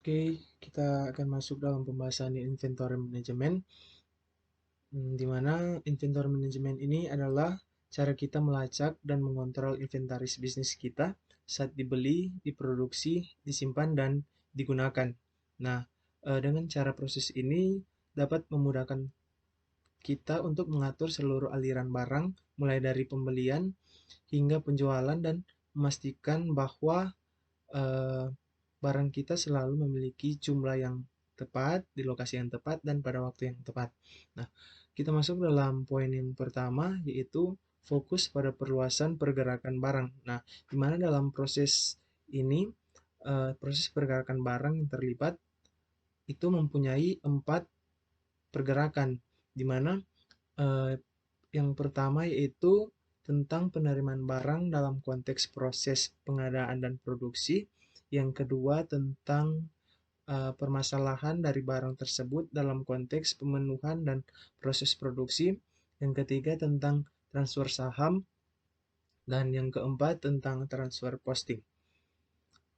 Oke, kita akan masuk dalam pembahasan inventory management, di mana inventory management ini adalah cara kita melacak dan mengontrol inventaris bisnis kita saat dibeli, diproduksi, disimpan, dan digunakan. Nah, dengan cara proses ini dapat memudahkan kita untuk mengatur seluruh aliran barang, mulai dari pembelian hingga penjualan, dan memastikan bahwa eh, barang kita selalu memiliki jumlah yang tepat, di lokasi yang tepat, dan pada waktu yang tepat. Nah, kita masuk dalam poin yang pertama, yaitu fokus pada perluasan pergerakan barang. Nah, di mana dalam proses ini, proses pergerakan barang yang terlibat itu mempunyai 4 pergerakan, di mana eh, yang pertama yaitu tentang penerimaan barang dalam konteks proses pengadaan dan produksi. Yang kedua tentang permasalahan dari barang tersebut dalam konteks pemenuhan dan proses produksi. Yang ketiga tentang transfer saham. Dan yang keempat tentang transfer posting.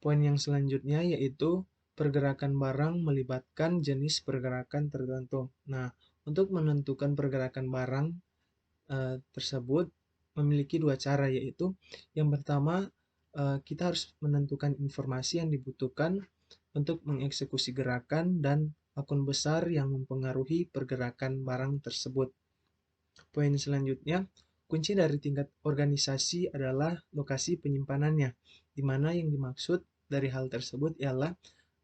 Poin yang selanjutnya yaitu pergerakan barang melibatkan jenis pergerakan tertentu. Nah, untuk menentukan pergerakan barang tersebut memiliki dua cara, yaitu yang pertama kita harus menentukan informasi yang dibutuhkan untuk mengeksekusi gerakan dan akun besar yang mempengaruhi pergerakan barang tersebut. Poin selanjutnya, kunci dari tingkat organisasi adalah lokasi penyimpanannya, di mana yang dimaksud dari hal tersebut ialah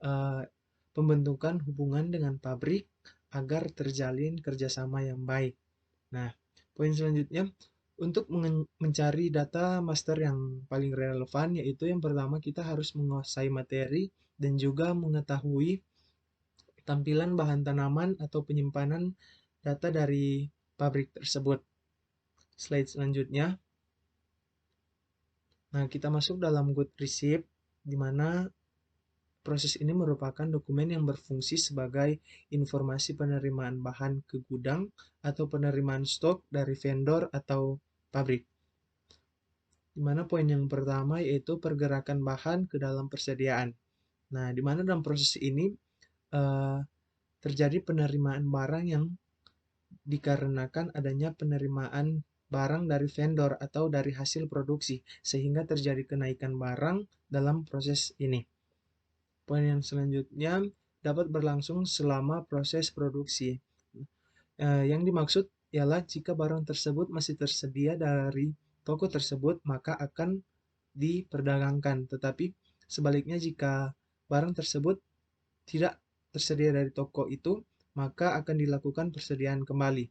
eh, pembentukan hubungan dengan pabrik agar terjalin kerjasama yang baik. Nah, poin selanjutnya, untuk mencari data master yang paling relevan, yaitu yang pertama kita harus menguasai materi dan juga mengetahui tampilan bahan tanaman atau penyimpanan data dari pabrik tersebut. Slide selanjutnya. Nah, kita masuk dalam good receipt, di mana proses ini merupakan dokumen yang berfungsi sebagai informasi penerimaan bahan ke gudang atau penerimaan stok dari vendor atau pabrik. Di mana poin yang pertama yaitu pergerakan bahan ke dalam persediaan. Nah, di mana dalam proses ini eh, terjadi penerimaan barang yang dikarenakan adanya penerimaan barang dari vendor atau dari hasil produksi, sehingga terjadi kenaikan barang dalam proses ini. Poin yang selanjutnya dapat berlangsung selama proses produksi. Yang dimaksud ialah jika barang tersebut masih tersedia dari toko tersebut, maka akan diperdagangkan. Tetapi sebaliknya jika barang tersebut tidak tersedia dari toko itu, maka akan dilakukan persediaan kembali.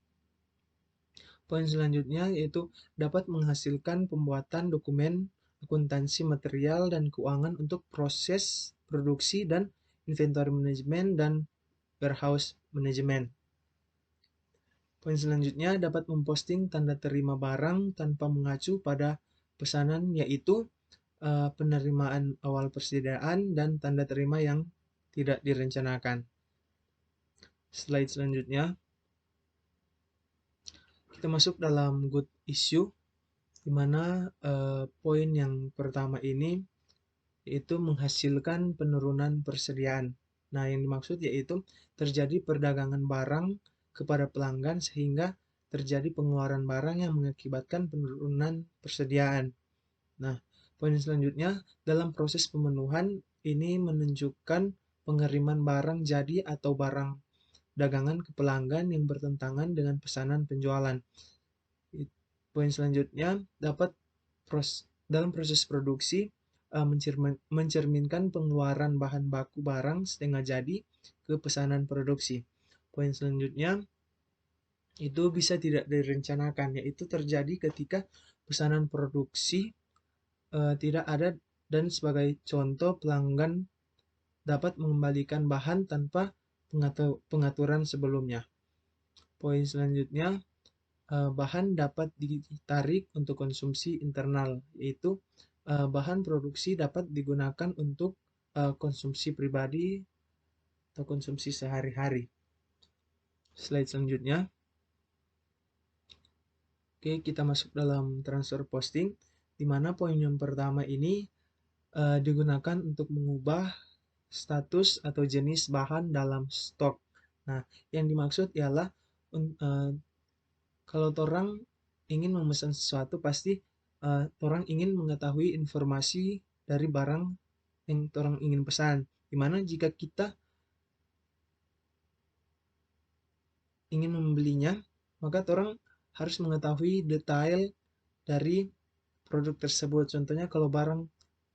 Poin selanjutnya yaitu dapat menghasilkan pembuatan dokumen akuntansi material dan keuangan untuk proses produksi dan inventory management dan warehouse management. Poin selanjutnya dapat memposting tanda terima barang tanpa mengacu pada pesanan, yaitu penerimaan awal persediaan dan tanda terima yang tidak direncanakan. Slide selanjutnya, kita masuk dalam good issue, di mana poin yang pertama ini yaitu menghasilkan penurunan persediaan. Nah, yang dimaksud yaitu terjadi perdagangan barang kepada pelanggan sehingga terjadi pengeluaran barang yang mengakibatkan penurunan persediaan. Nah, poin selanjutnya dalam proses pemenuhan ini menunjukkan pengiriman barang jadi atau barang dagangan ke pelanggan yang bertentangan dengan pesanan penjualan. Poin selanjutnya dapat dalam proses produksi mencerminkan pengeluaran bahan baku barang setengah jadi ke pesanan produksi. Poin selanjutnya itu bisa tidak direncanakan, yaitu terjadi ketika pesanan produksi tidak ada, dan sebagai contoh pelanggan dapat mengembalikan bahan tanpa pengaturan sebelumnya. Poin selanjutnya, bahan dapat ditarik untuk konsumsi internal, yaitu bahan produksi dapat digunakan untuk konsumsi pribadi atau konsumsi sehari-hari. Slide selanjutnya. Oke, kita masuk dalam transfer posting, di mana poin yang pertama ini digunakan untuk mengubah status atau jenis bahan dalam stok. Nah, yang dimaksud ialah kalau orang ingin memesan sesuatu pasti orang ingin mengetahui informasi dari barang yang orang ingin pesan. Dimana jika kita ingin membelinya, maka orang harus mengetahui detail dari produk tersebut. Contohnya kalau barang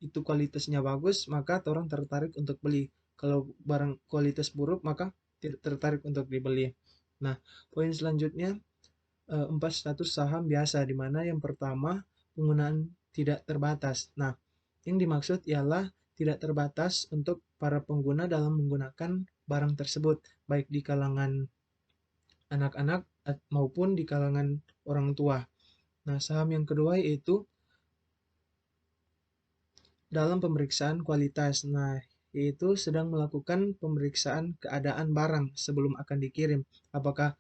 itu kualitasnya bagus, maka orang tertarik untuk beli. Kalau barang kualitas buruk, maka tidak tertarik untuk dibeli. Nah, poin selanjutnya 4 status saham biasa, di mana yang pertama penggunaan tidak terbatas. Nah, yang dimaksud ialah tidak terbatas untuk para pengguna dalam menggunakan barang tersebut, baik di kalangan anak-anak maupun di kalangan orang tua. Nah, saham yang kedua yaitu dalam pemeriksaan kualitas. Nah, yaitu sedang melakukan pemeriksaan keadaan barang sebelum akan dikirim. Apakah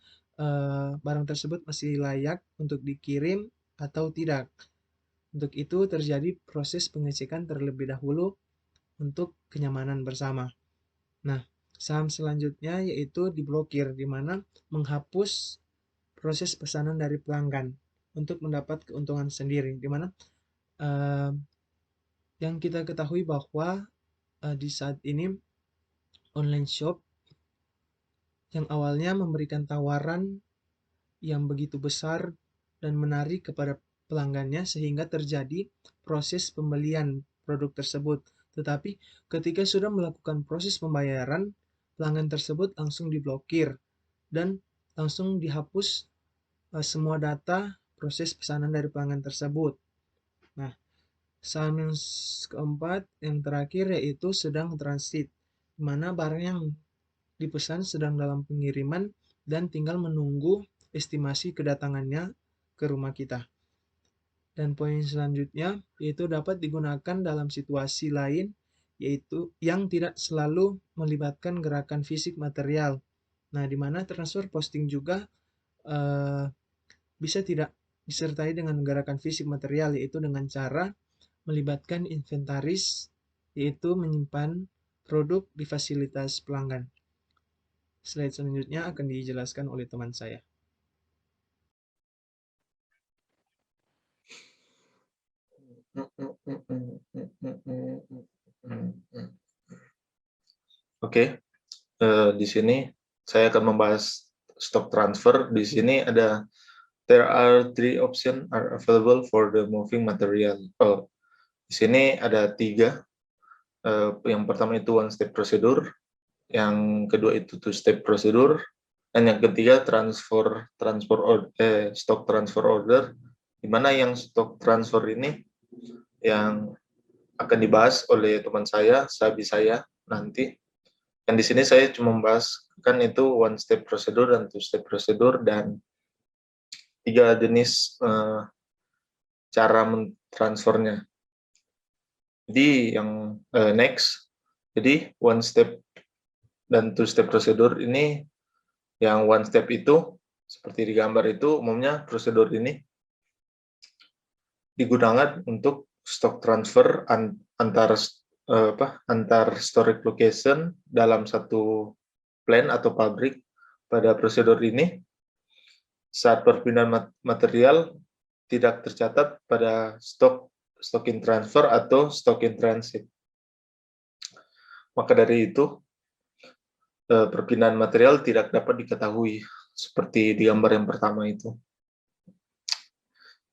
barang tersebut masih layak untuk dikirim atau tidak. Untuk itu terjadi proses pengecekan terlebih dahulu untuk kenyamanan bersama. Nah, saham selanjutnya yaitu diblokir, di mana menghapus proses pesanan dari pelanggan untuk mendapat keuntungan sendiri, di mana yang kita ketahui bahwa di saat ini online shop yang awalnya memberikan tawaran yang begitu besar dan menarik kepada pelanggannya sehingga terjadi proses pembelian produk tersebut. Tetapi ketika sudah melakukan proses pembayaran, pelanggan tersebut langsung diblokir dan langsung dihapus semua data proses pesanan dari pelanggan tersebut. Nah, saham yang keempat, yang terakhir yaitu sedang transit, di mana barang yang dipesan sedang dalam pengiriman dan tinggal menunggu estimasi kedatangannya ke rumah kita. Dan poin selanjutnya yaitu dapat digunakan dalam situasi lain yaitu yang tidak selalu melibatkan gerakan fisik material. Nah, di mana transfer posting juga bisa tidak disertai dengan gerakan fisik material, yaitu dengan cara melibatkan inventaris, yaitu menyimpan produk di fasilitas pelanggan. Slide selanjutnya akan dijelaskan oleh teman saya. Oke, di sini saya akan membahas stock transfer. Di sini ada there are 3 options are available for the moving material. Oh, di sini ada 3. Yang pertama itu one step procedure, yang kedua itu two step procedure, dan yang ketiga stock transfer order. Di mana yang stock transfer ini yang akan dibahas oleh teman saya, sahabat saya nanti. Dan di sini saya cuma membahas kan itu one step procedure dan two step procedure dan 3 jenis cara mentransfernya. Jadi yang next, jadi one step dan two step procedure ini, yang one step itu seperti di gambar itu umumnya prosedur ini digunakan untuk stock transfer antar storage location dalam satu plant atau pabrik. Pada prosedur ini, saat perpindahan material tidak tercatat pada stock in transfer atau stock in transit. Maka dari itu, perpindahan material tidak dapat diketahui seperti di gambar yang pertama itu.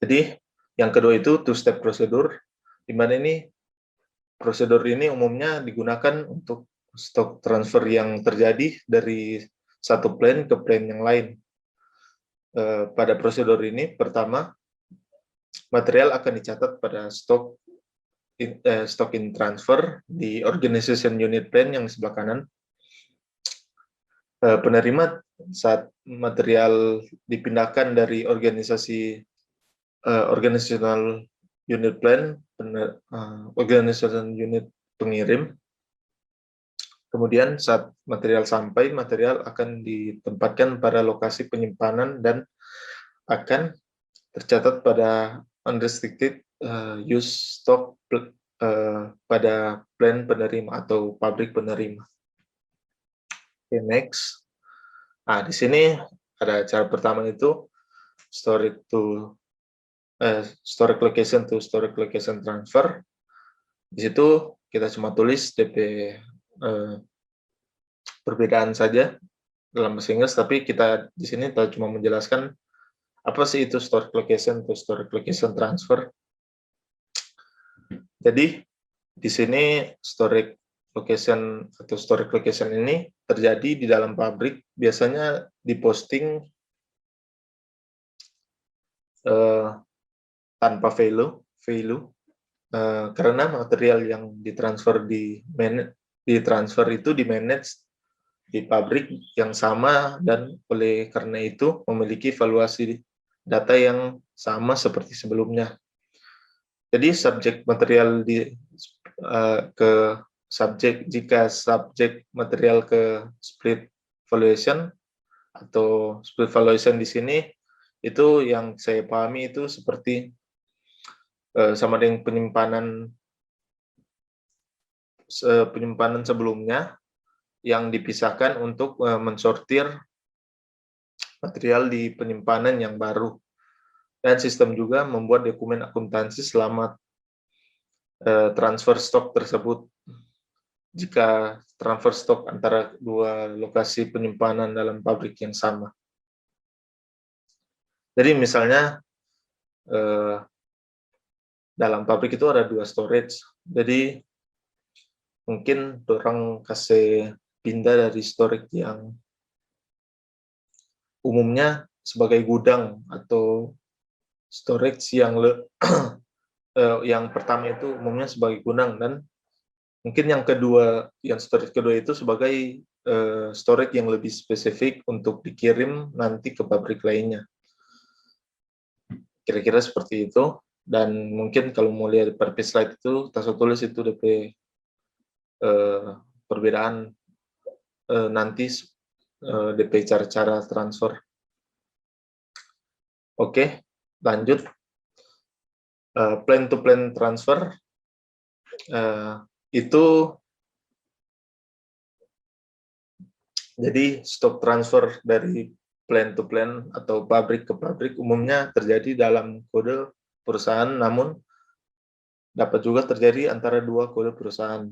Jadi, yang kedua itu two-step procedure, di mana ini prosedur ini umumnya digunakan untuk stock transfer yang terjadi dari satu plant ke plant yang lain. Pada prosedur ini, pertama, material akan dicatat pada stock in transfer di organization unit plan yang sebelah kanan. Penerima saat material dipindahkan dari organizational unit plan, organizational unit pengirim. Kemudian saat material sampai, material akan ditempatkan pada lokasi penyimpanan dan akan tercatat pada unrestricted use stock pada plan penerima atau pabrik penerima. Oke, next. Nah, di sini ada cara pertama itu storage location to storage location transfer. Di situ kita cuma tulis DP perbedaan saja dalam bahasa Inggris, tapi kita di sini cuma menjelaskan apa sih itu storage location to storage location transfer. Jadi di sini storage location atau storage location ini terjadi di dalam pabrik, biasanya diposting tanpa value karena material yang ditransfer itu di manage di pabrik yang sama, dan oleh karena itu memiliki valuasi data yang sama seperti sebelumnya. Jadi subjek material jika subjek material ke split valuation atau split valuation di sini, itu yang saya pahami itu seperti sama dengan penyimpanan sebelumnya yang dipisahkan untuk mensortir material di penyimpanan yang baru. Dan sistem juga membuat dokumen akuntansi selama transfer stok tersebut. Jika transfer stok antara dua lokasi penyimpanan dalam pabrik yang sama. Jadi misalnya dalam pabrik itu ada dua storage. Jadi mungkin orang kasih pindah dari storage yang umumnya sebagai gudang atau storage yang pertama itu umumnya sebagai gudang, dan mungkin yang storage kedua itu sebagai storage yang lebih spesifik untuk dikirim nanti ke pabrik lainnya. Kira-kira seperti itu. Dan mungkin kalau mau lihat per slide itu, saya tulis itu DP perbedaan nanti DP cara-cara transfer. Oke, lanjut. Plan to plan transfer itu jadi stok transfer dari plan to plan atau pabrik ke pabrik umumnya terjadi dalam kode perusahaan, namun dapat juga terjadi antara dua kode perusahaan.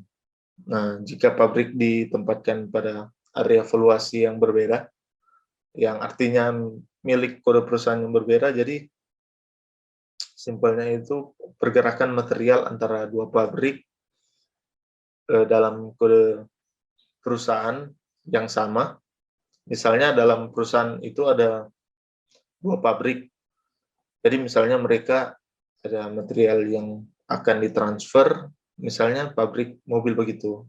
Nah, jika pabrik ditempatkan pada area valuasi yang berbeda, yang artinya milik kode perusahaan yang berbeda, jadi simpelnya itu pergerakan material antara dua pabrik dalam kode perusahaan yang sama. Misalnya dalam perusahaan itu ada dua pabrik. Jadi misalnya mereka ada material yang akan ditransfer, misalnya pabrik mobil begitu.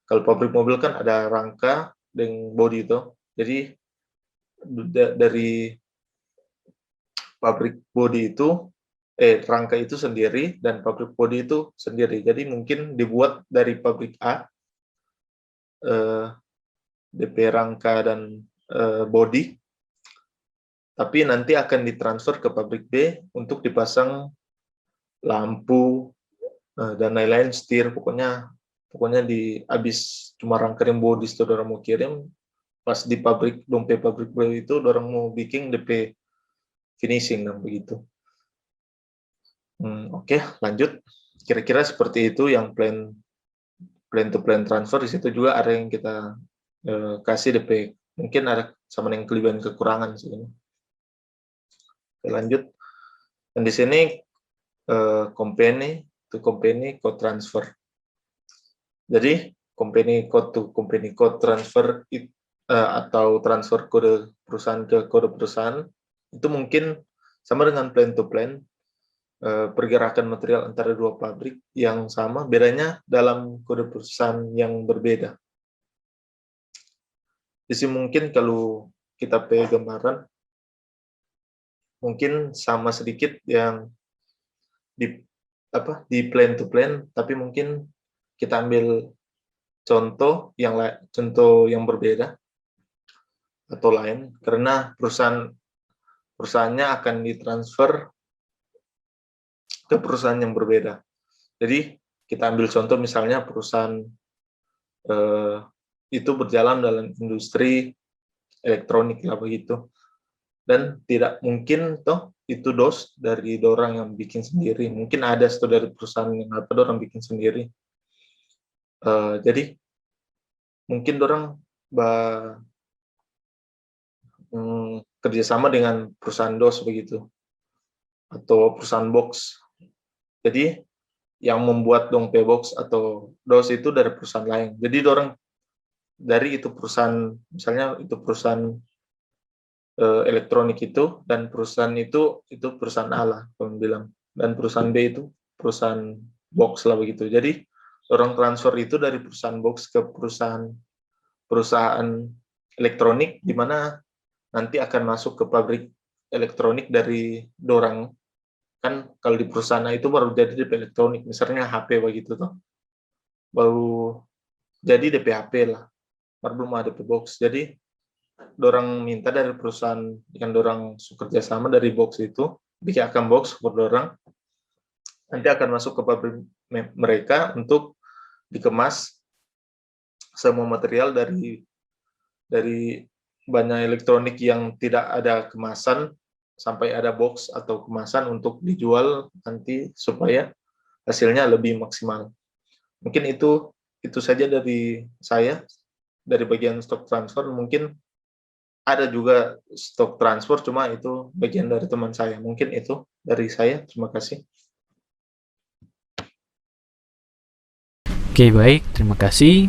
Kalau pabrik mobil kan ada rangka dan bodi itu. Jadi dari pabrik bodi itu, rangka itu sendiri dan pabrik bodi itu sendiri. Jadi mungkin dibuat dari pabrik A, DP rangka dan bodi, tapi nanti akan ditransfer ke pabrik B untuk dipasang lampu dan lain-lain, setir, pokoknya habis cuma rangka dan bodi saudara mau kirim, pas di pabrik dompet pabrik B itu orang mau bikin DP finishing dan begitu. Oke, lanjut. Kira-kira seperti itu yang plan to plan transfer. Di situ juga ada yang kita kasih DP, mungkin ada sama dengan kelebihan kekurangan sih. Oke, lanjut. Dan di sini company to company code transfer. Jadi company code to company code transfer atau transfer kode perusahaan ke kode perusahaan itu mungkin sama dengan plan to plan, pergerakan material antara dua pabrik yang sama, bedanya dalam kode perusahaan yang berbeda. Di sini mungkin kalau kita pakai gambaran, mungkin sama sedikit yang di plan to plan, tapi mungkin kita ambil contoh yang berbeda atau lain, karena perusahaannya akan ditransfer ke perusahaan yang berbeda. Jadi kita ambil contoh misalnya perusahaan itu berjalan dalam industri elektronik lah begitu, dan tidak mungkin toh itu dos dari dorang yang bikin sendiri, mungkin ada dari perusahaan yang apa dorang bikin sendiri. Jadi mungkin dorang kerjasama dengan perusahaan dos begitu, atau perusahaan box. Jadi yang membuat dong P-box atau DOS itu dari perusahaan lain. Jadi dorang dari itu perusahaan, misalnya itu perusahaan elektronik itu, dan perusahaan itu perusahaan A lah, kamu bilang, dan perusahaan B itu perusahaan box lah begitu. Jadi orang transfer itu dari perusahaan box ke perusahaan elektronik, di mana nanti akan masuk ke pabrik elektronik dari dorang. Kan kalau di perusahaan itu baru jadi DP elektronik, misalnya HP begitu toh, baru jadi DP HP lah, baru belum ada DP box. Jadi dorang minta dari perusahaan yang dorang kerja sama dari box itu bikin akan box buat dorang, nanti akan masuk ke pabrik mereka untuk dikemas semua material dari banyak elektronik yang tidak ada kemasan sampai ada box atau kemasan untuk dijual nanti supaya hasilnya lebih maksimal. Mungkin itu saja dari saya, dari bagian stock transfer. Mungkin ada juga stock transfer, cuma itu bagian dari teman saya. Mungkin itu dari saya. Terima kasih. Oke, baik, terima kasih.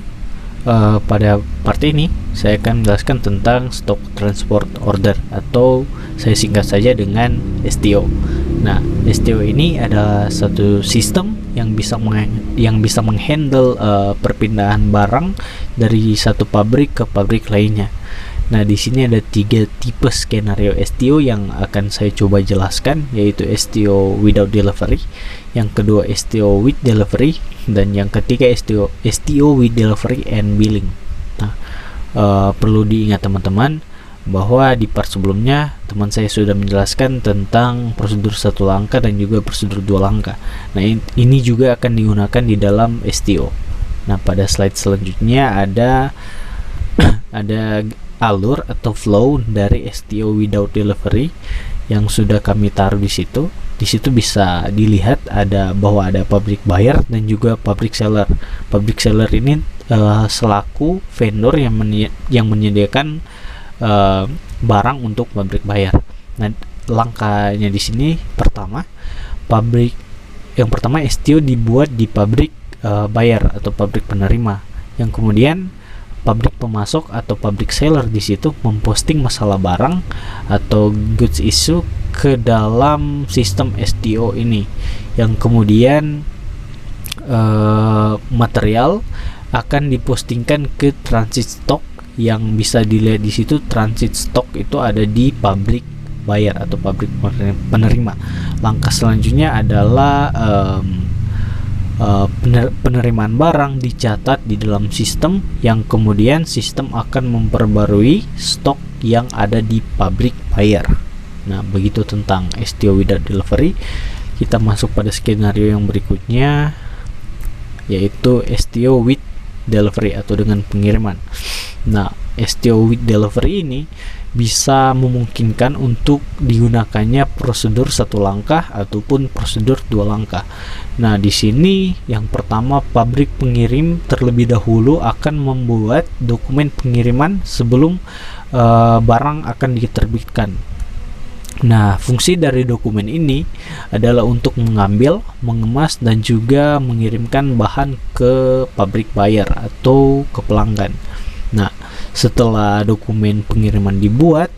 Pada part ini saya akan menjelaskan tentang stock transport order, atau saya singkat saja dengan STO. Nah, STO ini adalah satu sistem yang bisa menghandle perpindahan barang dari satu pabrik ke pabrik lainnya. Nah, di sini ada 3 tipe skenario STO yang akan saya coba jelaskan, yaitu STO without delivery, yang kedua STO with delivery, dan yang ketiga STO with delivery and billing. Nah, perlu diingat teman-teman bahwa di part sebelumnya teman saya sudah menjelaskan tentang prosedur satu langkah dan juga prosedur dua langkah. Nah, ini juga akan digunakan di dalam STO. Nah, pada slide selanjutnya ada alur atau flow dari STO without delivery yang sudah kami taruh di situ. Di situ bisa dilihat bahwa ada public buyer dan juga public seller. Public seller ini selaku vendor yang menyediakan barang untuk public buyer. Nah, langkahnya di sini yang pertama STO dibuat di public buyer atau public penerima, yang kemudian pabrik pemasok atau public seller di situ memposting masalah barang atau goods issue ke dalam sistem STO ini, yang kemudian material akan dipostingkan ke transit stock, yang bisa dilihat di situ. Transit stock itu ada di public buyer atau pabrik penerima. Langkah selanjutnya adalah penerimaan barang dicatat di dalam sistem, yang kemudian sistem akan memperbarui stok yang ada di pabrik buyer. Nah, begitu tentang STO without delivery. Kita masuk pada skenario yang berikutnya, yaitu STO with delivery atau dengan pengiriman. Nah, STO with delivery ini bisa memungkinkan untuk digunakannya prosedur satu langkah ataupun prosedur dua langkah. Nah, di sini yang pertama, pabrik pengirim terlebih dahulu akan membuat dokumen pengiriman sebelum barang akan diterbitkan. Nah, fungsi dari dokumen ini adalah untuk mengambil, mengemas, dan juga mengirimkan bahan ke pabrik buyer atau ke pelanggan. Nah, setelah dokumen pengiriman dibuat,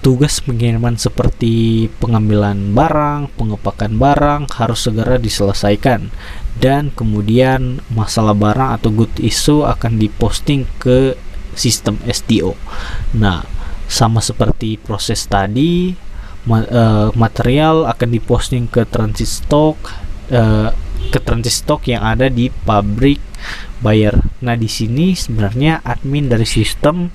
tugas pengiriman seperti pengambilan barang, pengepakan barang harus segera diselesaikan, dan kemudian masalah barang atau good issue akan diposting ke sistem STO. Nah, sama seperti proses tadi, material akan diposting ke transit stock yang ada di pabrik buyer. Nah, di sini sebenarnya admin dari sistem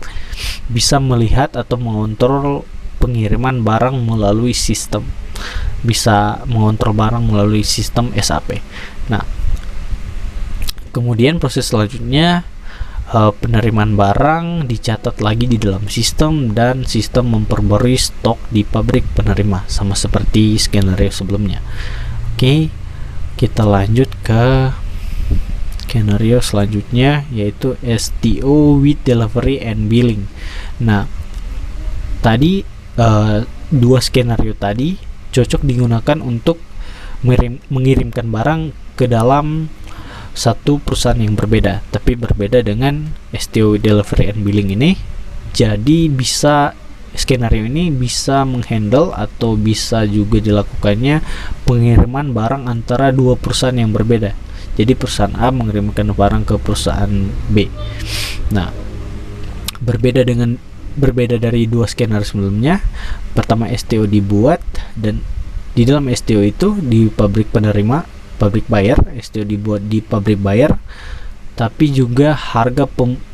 bisa melihat atau mengontrol pengiriman barang melalui sistem. bisa mengontrol barang melalui sistem SAP. Nah, kemudian proses selanjutnya penerimaan barang dicatat lagi di dalam sistem dan sistem memperbarui stok di pabrik penerima, sama seperti skenario sebelumnya. Oke, kita lanjut ke skenario selanjutnya, yaitu STO with delivery and billing. Nah, tadi dua skenario tadi cocok digunakan untuk mengirimkan barang ke dalam satu perusahaan yang berbeda, tapi berbeda dengan STO delivery and billing ini. Jadi skenario ini bisa menghandle atau bisa juga dilakukannya pengiriman barang antara dua perusahaan yang berbeda. Jadi perusahaan A mengirimkan barang ke perusahaan B. Nah, berbeda dari dua skenario sebelumnya. Pertama, STO dibuat, dan di dalam STO itu di pabrik penerima, pabrik buyer, STO dibuat di pabrik buyer, tapi juga harga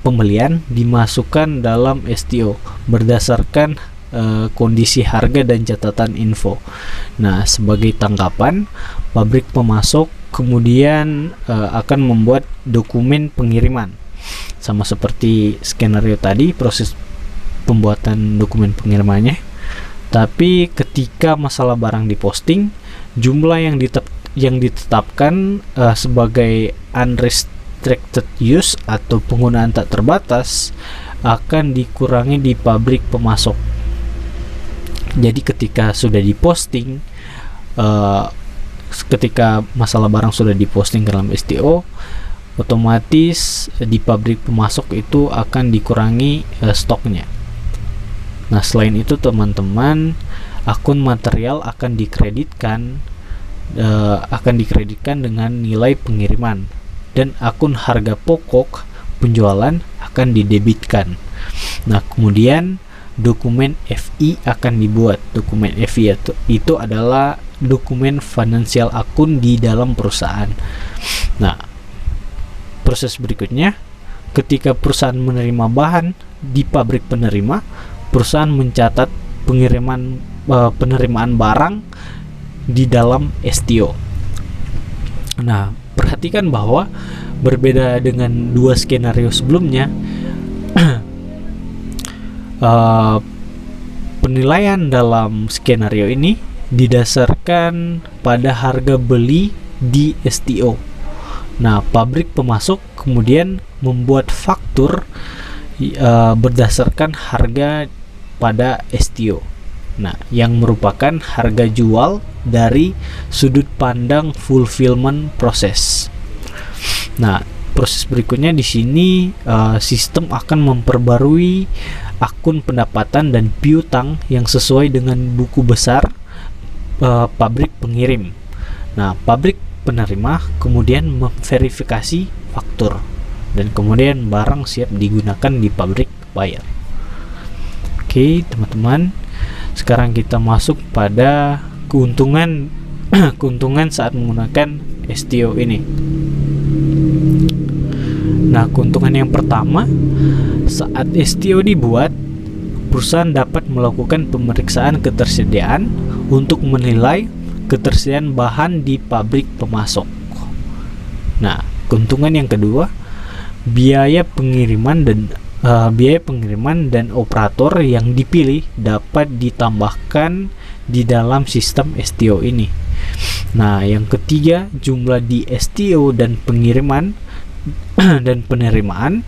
pembelian dimasukkan dalam STO berdasarkan kondisi harga dan catatan info. Nah, sebagai tanggapan, pabrik pemasok kemudian akan membuat dokumen pengiriman. Sama seperti skenario tadi, proses pembuatan dokumen pengirimannya. Tapi ketika masalah barang diposting, jumlah yang ditetapkan sebagai unrestricted use atau penggunaan tak terbatas akan dikurangi di pabrik pemasok. Jadi ketika sudah diposting, ketika masalah barang sudah diposting ke dalam STO, otomatis di pabrik pemasok itu akan dikurangi stoknya. Nah, selain itu teman-teman, akun material akan dikreditkan dengan nilai pengiriman, dan akun harga pokok penjualan akan didebitkan. Nah, kemudian dokumen FI akan dibuat. Dokumen FI itu adalah dokumen finansial akun di dalam perusahaan. Nah, proses berikutnya, ketika perusahaan menerima bahan di pabrik penerima, perusahaan mencatat penerimaan barang di dalam STO. Nah, perhatikan bahwa berbeda dengan dua skenario sebelumnya, penilaian dalam skenario ini didasarkan pada harga beli di STO. Nah, pabrik pemasok kemudian membuat faktur berdasarkan harga pada STO. Nah, yang merupakan harga jual dari sudut pandang fulfillment proses. Nah, proses berikutnya di sini sistem akan memperbarui akun pendapatan dan piutang yang sesuai dengan buku besar pabrik pengirim. Nah, pabrik penerima kemudian memverifikasi faktur, dan kemudian barang siap digunakan di pabrik buyer. Oke, teman-teman, sekarang kita masuk pada keuntungan keuntungan saat menggunakan STO ini. Nah, keuntungan yang pertama, saat STO dibuat, perusahaan dapat melakukan pemeriksaan ketersediaan untuk menilai ketersediaan bahan di pabrik pemasok. Nah, keuntungan yang kedua, biaya pengiriman dan operator yang dipilih dapat ditambahkan di dalam sistem STO ini. Nah, yang ketiga, jumlah di STO dan pengiriman dan penerimaan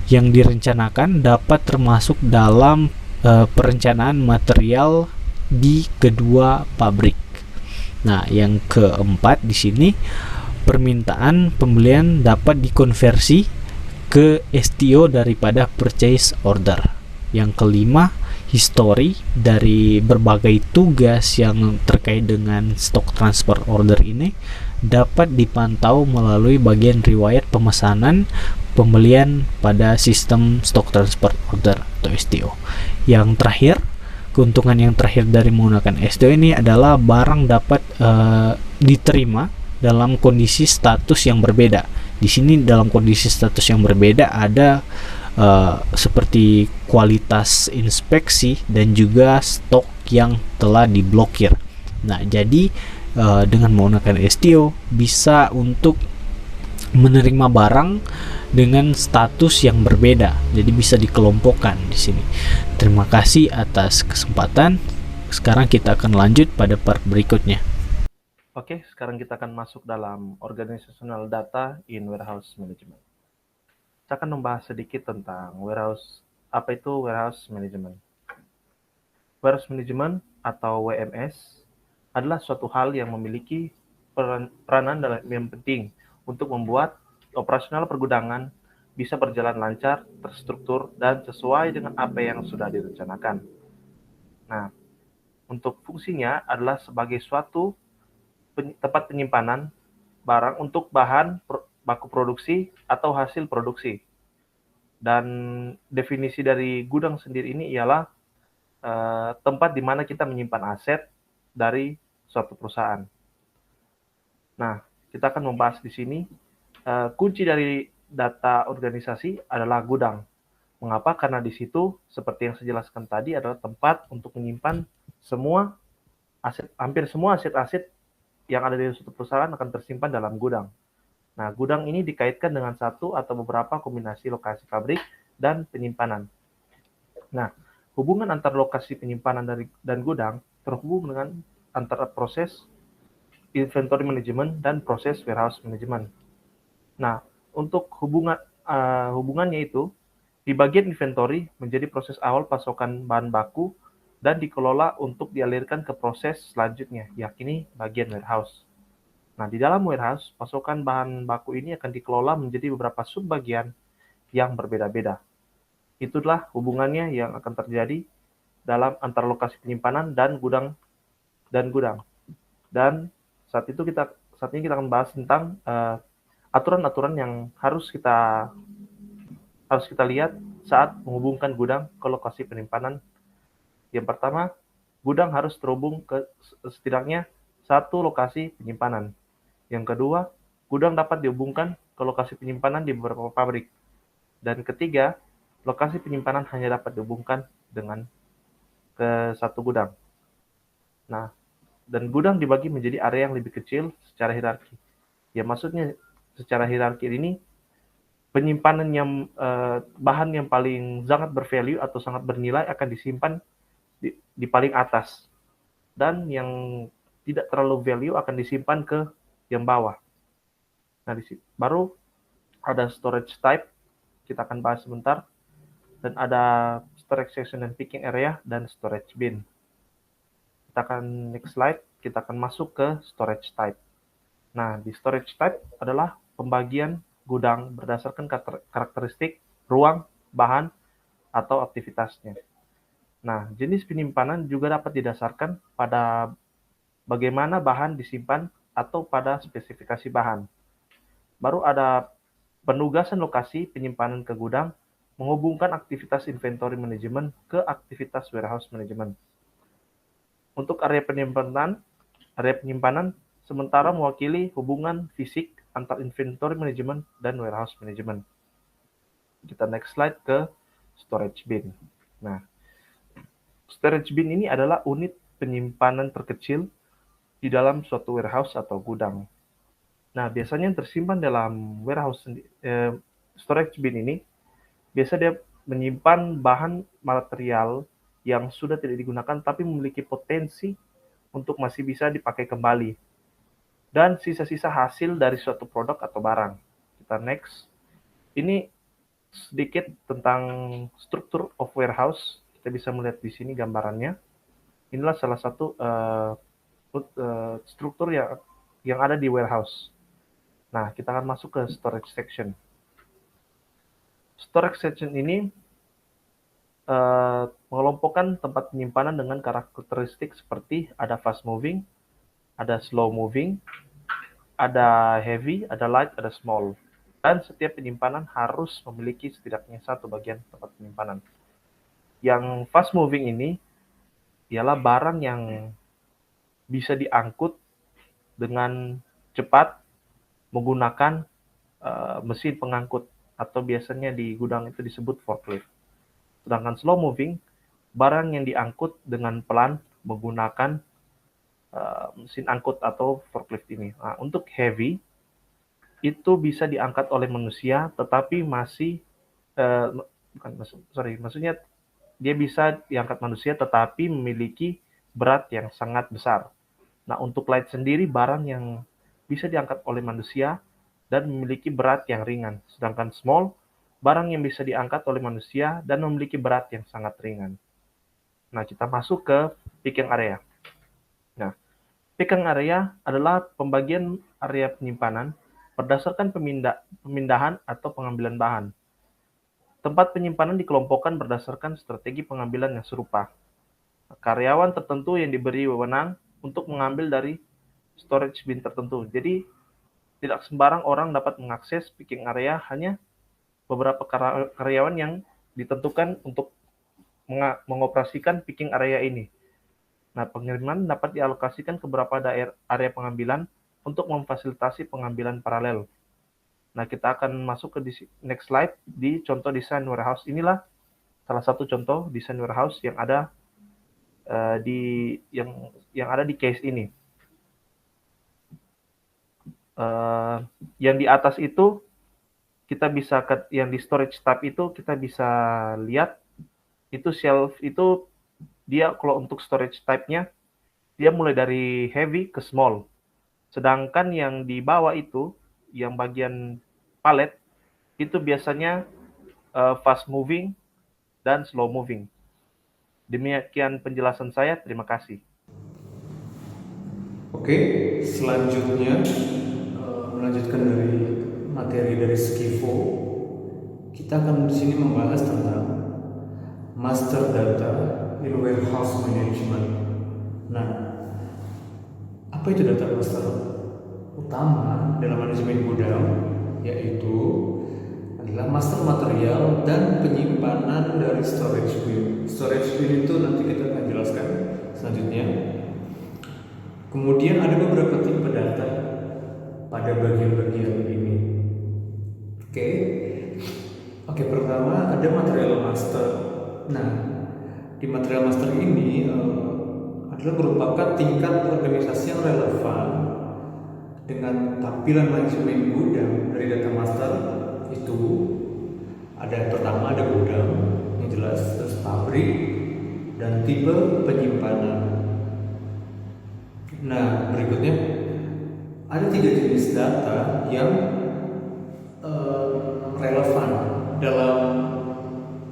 yang direncanakan dapat termasuk dalam perencanaan material di kedua pabrik. Nah, yang keempat di sini, permintaan pembelian dapat dikonversi ke STO daripada purchase order. Yang kelima, history dari berbagai tugas yang terkait dengan stock transfer order ini dapat dipantau melalui bagian riwayat pemesanan pembelian pada sistem stock transfer order atau STO. Yang terakhir, keuntungan yang terakhir dari menggunakan STO ini adalah barang dapat diterima dalam kondisi status yang berbeda. Di sini dalam kondisi status yang berbeda ada seperti kualitas inspeksi dan juga stok yang telah diblokir. Nah, jadi dengan menggunakan STO bisa untuk menerima barang dengan status yang berbeda. Jadi bisa dikelompokkan di sini. Terima kasih atas kesempatan. Sekarang kita akan lanjut pada part berikutnya. Oke, sekarang kita akan masuk dalam organizational data in warehouse management. Saya akan membahas sedikit tentang apa itu warehouse management. Warehouse management atau WMS adalah suatu hal yang memiliki peranan yang penting untuk membuat operasional pergudangan bisa berjalan lancar, terstruktur, dan sesuai dengan apa yang sudah direncanakan. Nah, untuk fungsinya adalah sebagai suatu tempat penyimpanan barang untuk bahan baku produksi atau hasil produksi. Dan definisi dari gudang sendiri ini ialah tempat di mana kita menyimpan aset dari suatu perusahaan. Nah, kita akan membahas di sini kunci dari data organisasi adalah gudang. Mengapa? Karena di situ, seperti yang saya jelaskan tadi, adalah tempat untuk menyimpan hampir semua aset-aset yang ada di suatu perusahaan akan tersimpan dalam gudang. Nah, gudang ini dikaitkan dengan satu atau beberapa kombinasi lokasi pabrik dan penyimpanan. Nah, hubungan antara lokasi penyimpanan dan gudang terhubung dengan antara proses inventory management dan proses warehouse management. Nah, untuk hubungannya itu, di bagian inventory menjadi proses awal pasokan bahan baku dan dikelola untuk dialirkan ke proses selanjutnya, yakni bagian warehouse. Nah, di dalam warehouse, pasokan bahan baku ini akan dikelola menjadi beberapa subbagian yang berbeda-beda. Itulah hubungannya yang akan terjadi dalam antar lokasi penyimpanan dan gudang. Dan saat ini kita akan bahas tentang aturan-aturan yang harus kita lihat saat menghubungkan gudang ke lokasi penyimpanan. Yang pertama, gudang harus terhubung ke setidaknya satu lokasi penyimpanan. Yang kedua, gudang dapat dihubungkan ke lokasi penyimpanan di beberapa pabrik. Dan ketiga, lokasi penyimpanan hanya dapat dihubungkan dengan ke satu gudang. Nah, dan gudang dibagi menjadi area yang lebih kecil secara hierarki. Ya, maksudnya secara hierarki ini penyimpanan yang bahan yang paling sangat bervalue atau sangat bernilai akan disimpan di paling atas, dan yang tidak terlalu value akan disimpan ke yang bawah. Nah, baru ada storage type, kita akan bahas sebentar, dan ada storage section and picking area dan storage bin. Kita akan next slide, kita akan masuk ke storage type. Nah, di storage type adalah pembagian gudang berdasarkan karakteristik ruang, bahan, atau aktivitasnya. Nah, jenis penyimpanan juga dapat didasarkan pada bagaimana bahan disimpan atau pada spesifikasi bahan. Baru ada penugasan lokasi penyimpanan ke gudang, menghubungkan aktivitas inventory management ke aktivitas warehouse management. Untuk area penyimpanan sementara mewakili hubungan fisik antar inventory management dan warehouse management. Kita next slide ke storage bin. Nah, storage bin ini adalah unit penyimpanan terkecil di dalam suatu warehouse atau gudang. Nah, biasanya yang tersimpan dalam storage bin ini, biasa dia menyimpan bahan material yang sudah tidak digunakan tapi memiliki potensi untuk masih bisa dipakai kembali, dan sisa-sisa hasil dari suatu produk atau barang. Kita next. Ini sedikit tentang struktur of warehouse. Kita bisa melihat di sini gambarannya. Inilah salah satu struktur yang ada di warehouse. Nah, kita akan masuk ke storage section. Storage section ini mengelompokkan tempat penyimpanan dengan karakteristik seperti ada fast moving, ada slow moving, ada heavy, ada light, ada small. Dan setiap penyimpanan harus memiliki setidaknya satu bagian tempat penyimpanan. Yang fast moving ini ialah barang yang bisa diangkut dengan cepat menggunakan mesin pengangkut, atau biasanya di gudang itu disebut forklift. Sedangkan slow moving, barang yang diangkut dengan pelan menggunakan mesin angkut atau forklift ini. Nah, untuk heavy itu bisa diangkat oleh manusia, tetapi maksudnya dia bisa diangkat manusia tetapi memiliki berat yang sangat besar. Nah, untuk light sendiri barang yang bisa diangkat oleh manusia dan memiliki berat yang ringan. Sedangkan small, barang yang bisa diangkat oleh manusia dan memiliki berat yang sangat ringan. Nah, kita masuk ke picking area. Nah, picking area adalah pembagian area penyimpanan berdasarkan pemindahan atau pengambilan bahan. Tempat penyimpanan dikelompokkan berdasarkan strategi pengambilan yang serupa. Karyawan tertentu yang diberi wewenang untuk mengambil dari storage bin tertentu. Jadi, tidak sembarang orang dapat mengakses picking area, hanya beberapa karyawan yang ditentukan untuk mengoperasikan picking area ini. Nah, pengiriman dapat dialokasikan ke beberapa area pengambilan untuk memfasilitasi pengambilan paralel. Nah, kita akan masuk ke next slide di contoh desain warehouse. Inilah salah satu contoh desain warehouse yang ada yang ada di case ini. Yang di atas itu kita bisa yang di storage tab itu kita bisa lihat itu shelf itu dia kalau untuk storage type-nya dia mulai dari heavy ke small. Sedangkan yang di bawah itu yang bagian palet itu biasanya fast moving dan slow moving. Demikian penjelasan saya, terima kasih. Oke, selanjutnya melanjutkan dari materi dari Skivo, kita akan di sini membahas tentang master data in warehouse management. Nah, apa itu data master utama dalam manajemen gudang? Yaitu adalah master material dan penyimpanan dari storage bin. Storage bin itu nanti kita akan jelaskan selanjutnya. Kemudian ada beberapa tipe data pada bagian-bagian ini. Oke, pertama ada material master. Nah, di material master ini adalah merupakan tingkat organisasi yang relevan dengan tampilan manajemen gudang dari data master itu. Ada pertama ada gudang yang jelas, terus pabrik dan tipe penyimpanan. Nah, berikutnya ada 3 jenis data yang relevan dalam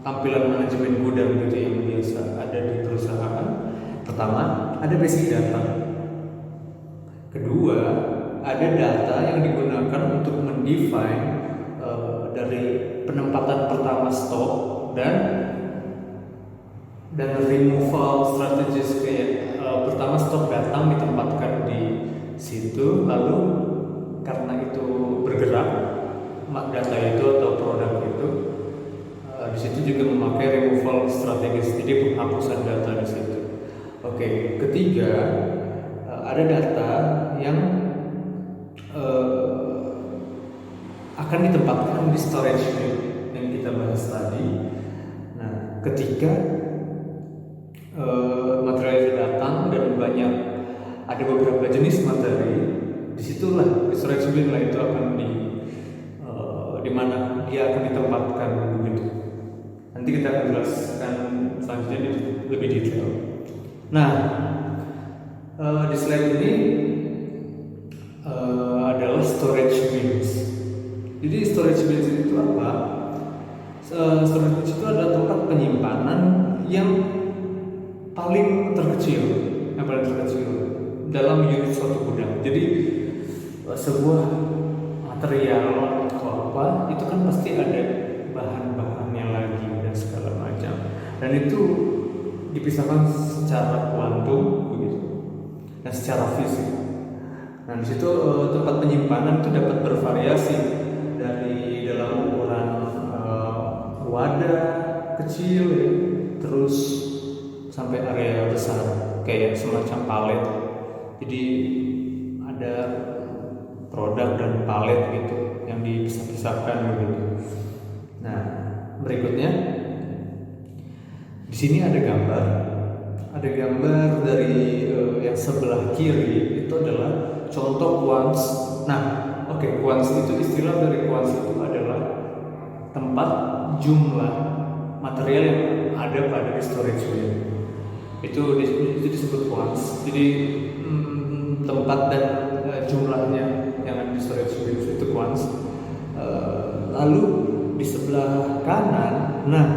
tampilan manajemen gudang gitu yang biasa ada di perusahaan. Pertama, ada basic data. Kedua, ada data yang digunakan untuk mendefine dari penempatan pertama stok dan removal strategis, kayak pertama stok datang ditempatkan di situ, lalu karena itu bergerak data itu atau produk itu di situ juga memakai removal strategis, jadi penghapusan data di situ. Oke, ketiga ada data yang akan ditempatkan di storage bin yang kita bahas tadi. Nah, ketika material itu datang dan ada beberapa jenis materi, disitulah di storage bin lah itu akan di mana dia akan ditempatkan begitu. Nanti kita akan jelaskan selanjutnya lebih detail. Nah, di slide ini adalah storage bins. Jadi storage bins itu apa? Storage bins itu adalah tempat penyimpanan yang paling terkecil dalam unit suatu gudang. Jadi sebuah material atau apa itu kan pasti ada bahan-bahannya lagi dan segala macam. Dan itu dipisahkan secara kuantum begitu dan secara fisik. Nah, di situ tempat penyimpanan itu dapat bervariasi dari dalam ukuran wadah kecil ya, terus sampai area besar kayak semacam palet. Jadi ada produk dan palet gitu yang dipisah-pisahkan begitu. Nah, berikutnya di sini ada gambar ada gambar dari yang sebelah kiri itu adalah contoh quants. Nah, quants itu, istilah dari quants itu adalah tempat jumlah material yang ada pada storage bin. Itu disebut quants. Jadi tempat dan jumlahnya yang ada di storage bin itu quants. Lalu di sebelah kanan, nah,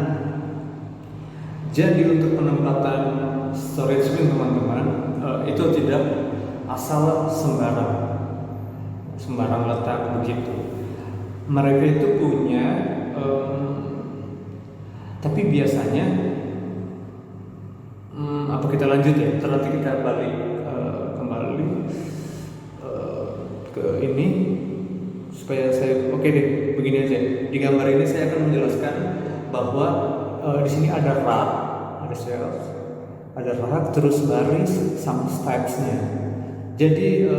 jadi untuk penempatan storage bin teman-teman, itu tidak asal sembarang letak begitu. Mereka itu punya, tapi biasanya apa kita lanjut ya? Nanti kita balik kembali ke ini supaya saya deh, begini aja. Di gambar ini saya akan menjelaskan bahwa di sini ada rak, ada shelf, ada rak, terus baris sama stacks-nya. Jadi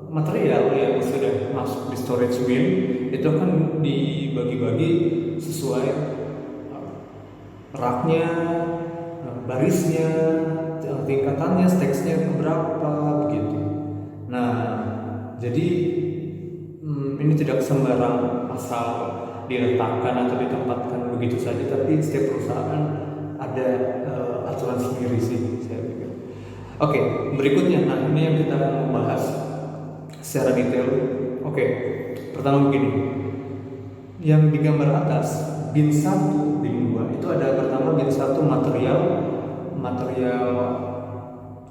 material yang sudah masuk di storage bin itu akan dibagi-bagi sesuai raknya, barisnya, tingkatannya, stacks-nya berapa begitu. Nah, jadi ini tidak sembarang asal diletakkan atau ditempatkan begitu saja, tapi setiap perusahaan ada aturan sendiri sih, saya pikir. Oke, berikutnya, nah ini yang kita akan membahas secara detail. Pertama begini, yang di gambar atas bin 1, bin 2 itu ada pertama bin 1 material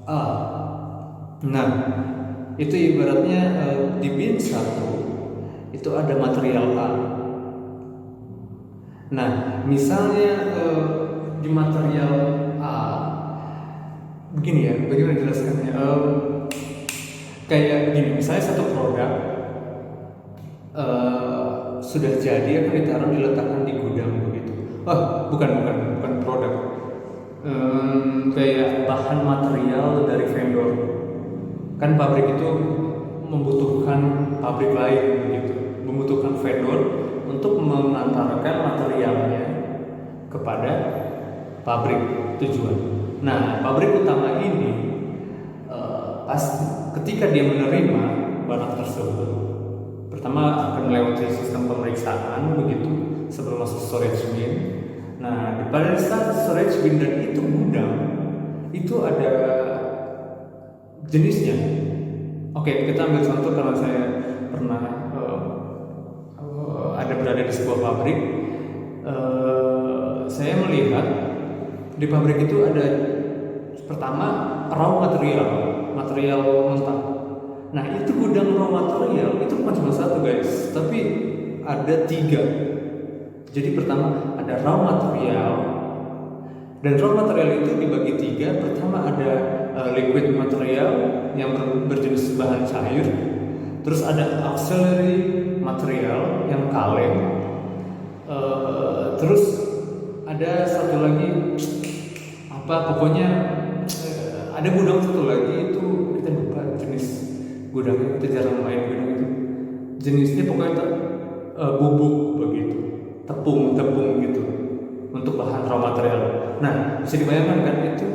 A. Nah, itu ibaratnya di bin 1 itu ada material A. Nah, misalnya di material A, begini ya, bagaimana jelaskannya? Kayak gini, misalnya satu produk sudah jadi akan ditaruh, diletakkan di gudang begitu. Bukan produk. Kayak bahan material dari vendor. Kan pabrik itu membutuhkan pabrik lain begitu, membutuhkan vendor untuk mengantarkan materialnya kepada pabrik tujuan. Nah, pabrik utama ini ketika dia menerima barang tersebut, pertama akan melewati sistem pemeriksaan begitu sebelum masuk storage bin. Nah, pada saat storage bin dan itu gudang, itu ada jenisnya. Kita ambil contoh karena saya pernah ada berada di sebuah pabrik. Saya melihat di pabrik itu ada pertama raw material mentah. Nah, itu gudang raw material itu bukan cuma satu guys, tapi ada 3. Jadi pertama ada raw material, dan raw material itu dibagi 3. Pertama ada liquid material yang berjenis bahan cair, terus ada auxiliary material yang kaleng, terus ada satu lagi pokoknya ada gudang satu lagi itu kita lupa jenis gudangnya, kita jarang main gudang itu. Jenisnya pokoknya bubuk begitu, tepung gitu untuk bahan raw material. Nah, bisa dibayangkan kan itu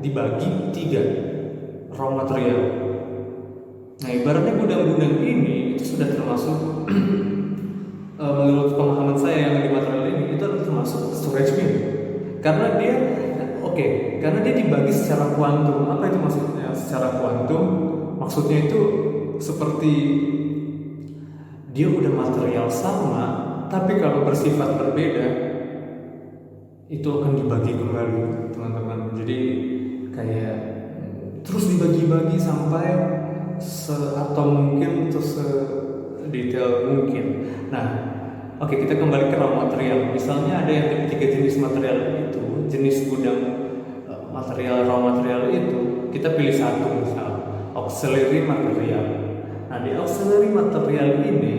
dibagi 3 raw material. Nah, ibaratnya gudang-gudang ini itu sudah termasuk menurut pemahaman saya yang di material ini itu termasuk storage bin, karena dia dibagi secara kuantum. Apa itu maksudnya secara kuantum? Maksudnya itu seperti dia udah material sama, tapi kalau bersifat berbeda itu akan dibagi kembali, teman-teman. Jadi kayak terus dibagi-bagi sampai atau mungkin terus sedetail mungkin. Nah, kita kembali ke raw material. Misalnya ada yang 3 jenis material itu, jenis gudang material raw material itu, kita pilih satu, misal auxiliary material. Nah, di auxiliary material ini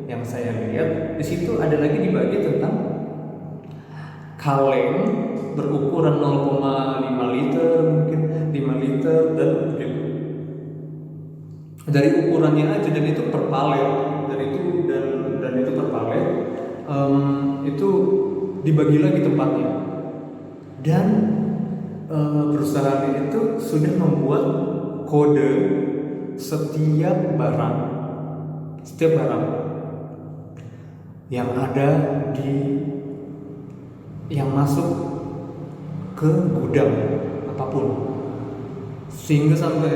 yang saya lihat di situ ada lagi dibagi tentang kaleng berukuran 0,5 liter, mungkin 5 liter, dan begitu. Dari ukurannya aja, dan itu per palet, dan itu per palet, itu dibagi lagi tempatnya. Dan perusahaan itu sudah membuat kode setiap barang yang ada yang masuk ke gudang apapun, sehingga sampai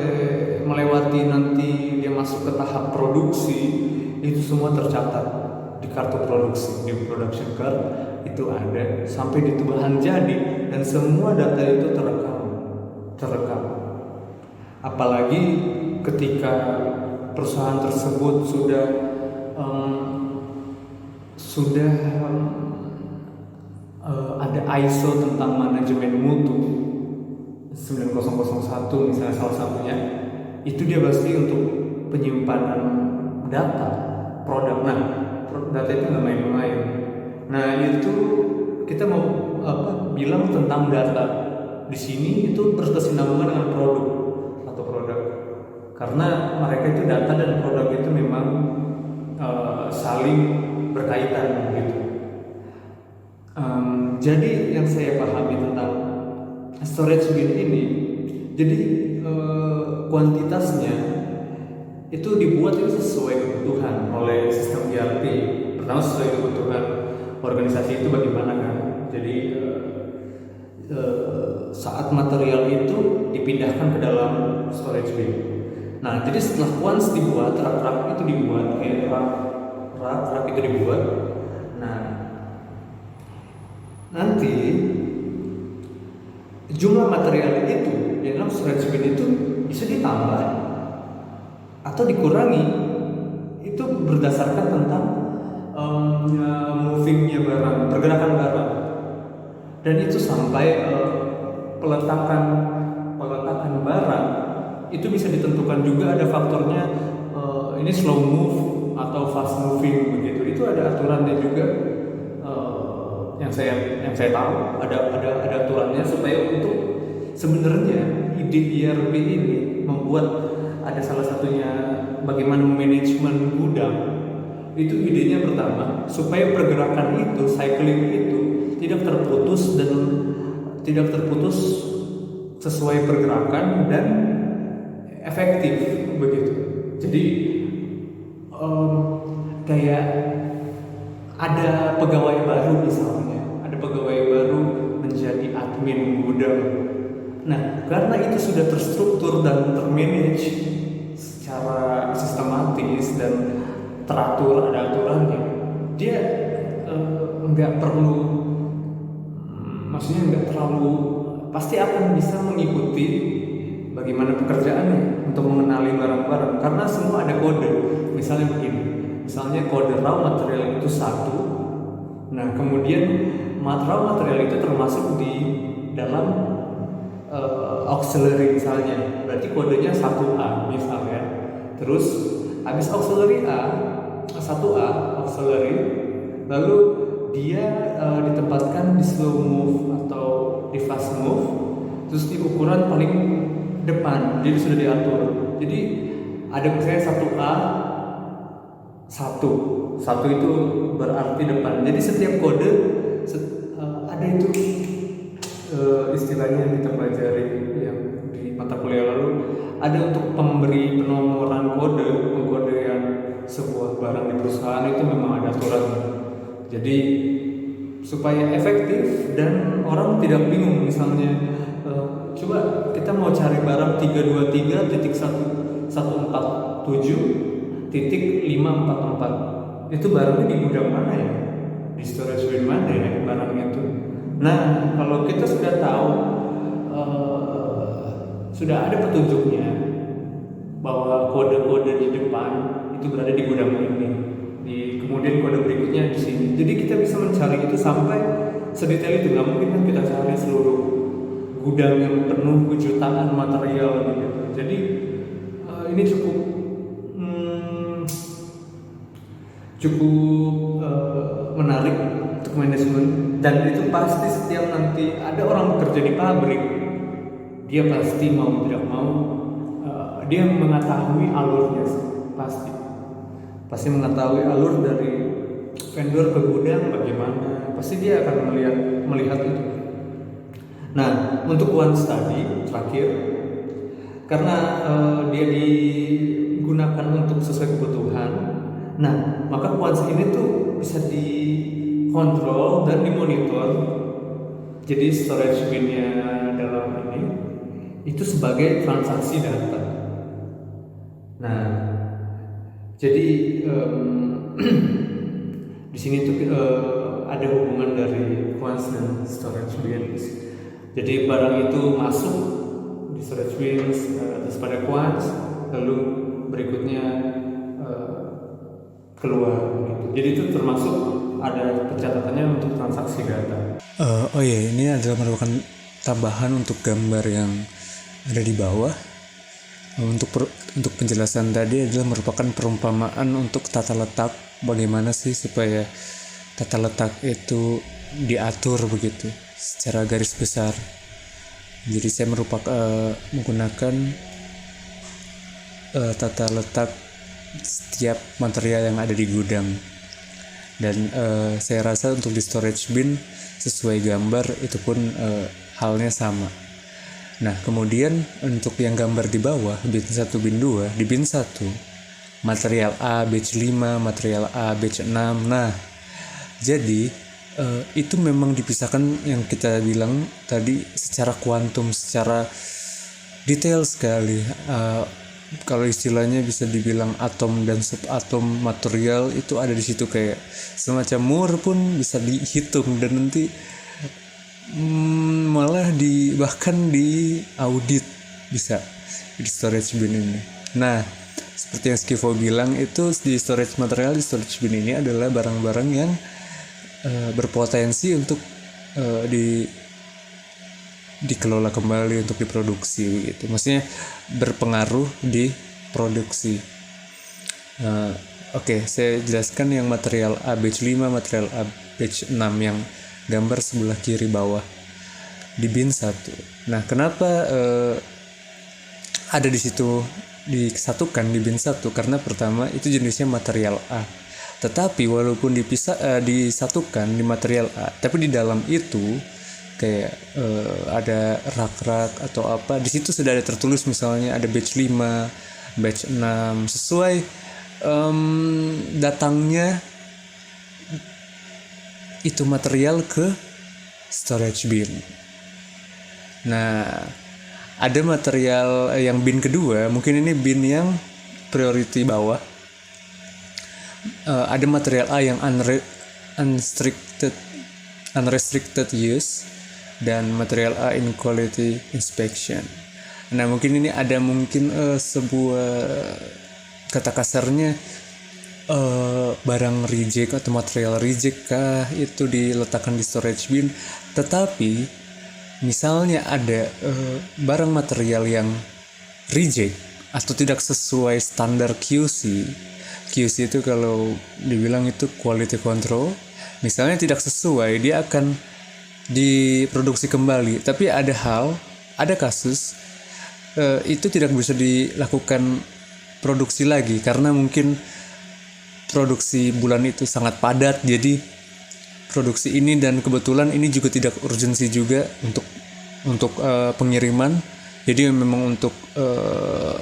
melewati nanti dia masuk ke tahap produksi, itu semua tercatat di kartu produksi, di production card itu ada, sampai di bahan jadi, dan semua data itu terekam. Apalagi ketika perusahaan tersebut sudah ada ISO tentang manajemen mutu 9001 misalnya salah satunya, itu dia pasti untuk penyimpanan data produk. Nah, data itu nggak main-main. Nah, itu kita mau bilang tentang data di sini itu berkesinambungan dengan produk, karena mereka itu data dan produk itu memang saling berkaitan gitu. Jadi yang saya pahami tentang storage bin ini, jadi kuantitasnya itu dibuat itu sesuai kebutuhan oleh sistem ERP. Pertama sesuai kebutuhan organisasi itu bagaimana kan. Jadi saat material itu dipindahkan ke dalam storage bin. Nah, jadi setelah kuans dibuat, rak itu dibuat, kayak rak itu dibuat. Nah, nanti jumlah material itu di dalam storage bin itu bisa ditambah atau dikurangi, itu berdasarkan tentang movingnya barang, pergerakan barang, dan itu sampai peletakan barang itu bisa ditentukan juga, ada faktornya, ini slow move atau fast moving begitu, itu ada aturannya juga. Yang saya tahu ada aturannya, supaya untuk sebenarnya ide ERP ini membuat, ada salah satunya bagaimana manajemen gudang. Itu idenya pertama, supaya pergerakan itu, cycling itu tidak terputus sesuai pergerakan dan efektif begitu. Jadi kayak ada pegawai baru misalnya, menjadi admin gudang. Nah, karena itu sudah terstruktur dan termanage secara sistematis dan teratur, ada aturannya, dia nggak terlalu pasti akan bisa mengikuti bagaimana pekerjaannya untuk mengenali barang-barang, karena semua ada kode. Misalnya begini, misalnya kode raw material itu 1. Nah, kemudian raw material itu termasuk di dalam auxiliary misalnya, berarti kodenya 1A misalnya. Terus habis auxiliary 1A auxiliary, lalu dia ditempatkan di slow move atau di fast move, terus di ukuran paling depan, jadi sudah diatur. Jadi ada misalnya 1A 1 itu berarti depan. Jadi setiap kode ada itu istilahnya yang kita pelajari yang di mata kuliah lalu, ada untuk pemberi penomoran pengkodean sebuah barang di perusahaan, itu memang ada aturan. Jadi supaya efektif dan orang tidak bingung, misalnya coba kita mau cari barang 323.147.544, itu barangnya di gudang mana ya, di storage bin mana ya barangnya itu. Nah, kalau kita sudah tahu, sudah ada petunjuknya bahwa kode-kode di depan itu berada di gudang ini, kemudian kode berikutnya di sini. Jadi kita bisa mencari itu sampai sedetail itu. Nggak mungkin kan kita cari seluruh gudang yang penuh jutaan material gitu. Jadi ini cukup menarik untuk manajemen, dan itu pasti setiap nanti ada orang bekerja di pabrik, dia pasti mau tidak mau dia mengetahui alurnya, pasti mengetahui alur dari vendor ke gudang bagaimana, pasti dia akan melihat itu. Nah, untuk once tadi terakhir, karena dia digunakan untuk sesuai kebutuhan, nah maka once ini tuh bisa dikontrol dan dimonitor. Jadi storage bin-nya dalam ini itu sebagai transaksi data. Nah, jadi di sini tuh ada hubungan dari quants dan storage bins. Jadi barang itu masuk di storage bins atas pada quants, lalu berikutnya keluar gitu. Jadi itu termasuk ada pencatatannya untuk transaksi data. Oh iya, ini adalah merupakan tambahan untuk gambar yang ada di bawah. Untuk penjelasan tadi adalah merupakan perumpamaan untuk tata letak, bagaimana sih supaya tata letak itu diatur begitu secara garis besar. Jadi saya menggunakan tata letak setiap material yang ada di gudang, dan saya rasa untuk di storage bin sesuai gambar itu pun halnya sama. Nah, kemudian untuk yang gambar di bawah, bin 1, bin 2, di bin 1, material A, batch 5, material A, batch 6. Nah, jadi itu memang dipisahkan yang kita bilang tadi secara kuantum, secara detail sekali. Kalau istilahnya bisa dibilang atom dan subatom material itu ada di situ, kayak semacam Moore pun bisa dihitung dan nanti malah bahkan di audit bisa di storage bin ini. Nah, seperti yang Skivo bilang, itu di storage material di storage bin ini adalah barang-barang yang berpotensi untuk dikelola kembali untuk diproduksi gitu. Maksudnya berpengaruh di produksi. Oke, saya jelaskan yang material A batch 5, material A batch 6 yang gambar sebelah kiri bawah di bin 1. Nah, kenapa ada di situ disatukan di bin 1? Karena pertama itu jenisnya material A. Tetapi walaupun disatukan di material A, tapi di dalam itu kayak ada rak-rak atau apa, di situ sudah ada tertulis misalnya ada batch 5, batch 6 sesuai datangnya itu material ke storage bin. Nah, ada material yang bin kedua, mungkin ini bin yang priority bawah. Ada material A yang unrestricted use dan material A in quality inspection. Nah, mungkin ini ada sebuah kata kasarnya barang reject atau material reject kah itu diletakkan di storage bin. Tetapi misalnya ada barang material yang reject atau tidak sesuai standar QC itu kalau dibilang itu quality control, misalnya tidak sesuai, dia akan diproduksi kembali. Tapi ada kasus itu tidak bisa dilakukan produksi lagi karena mungkin produksi bulan itu sangat padat, jadi produksi ini, dan kebetulan ini juga tidak urgensi juga untuk pengiriman, jadi memang untuk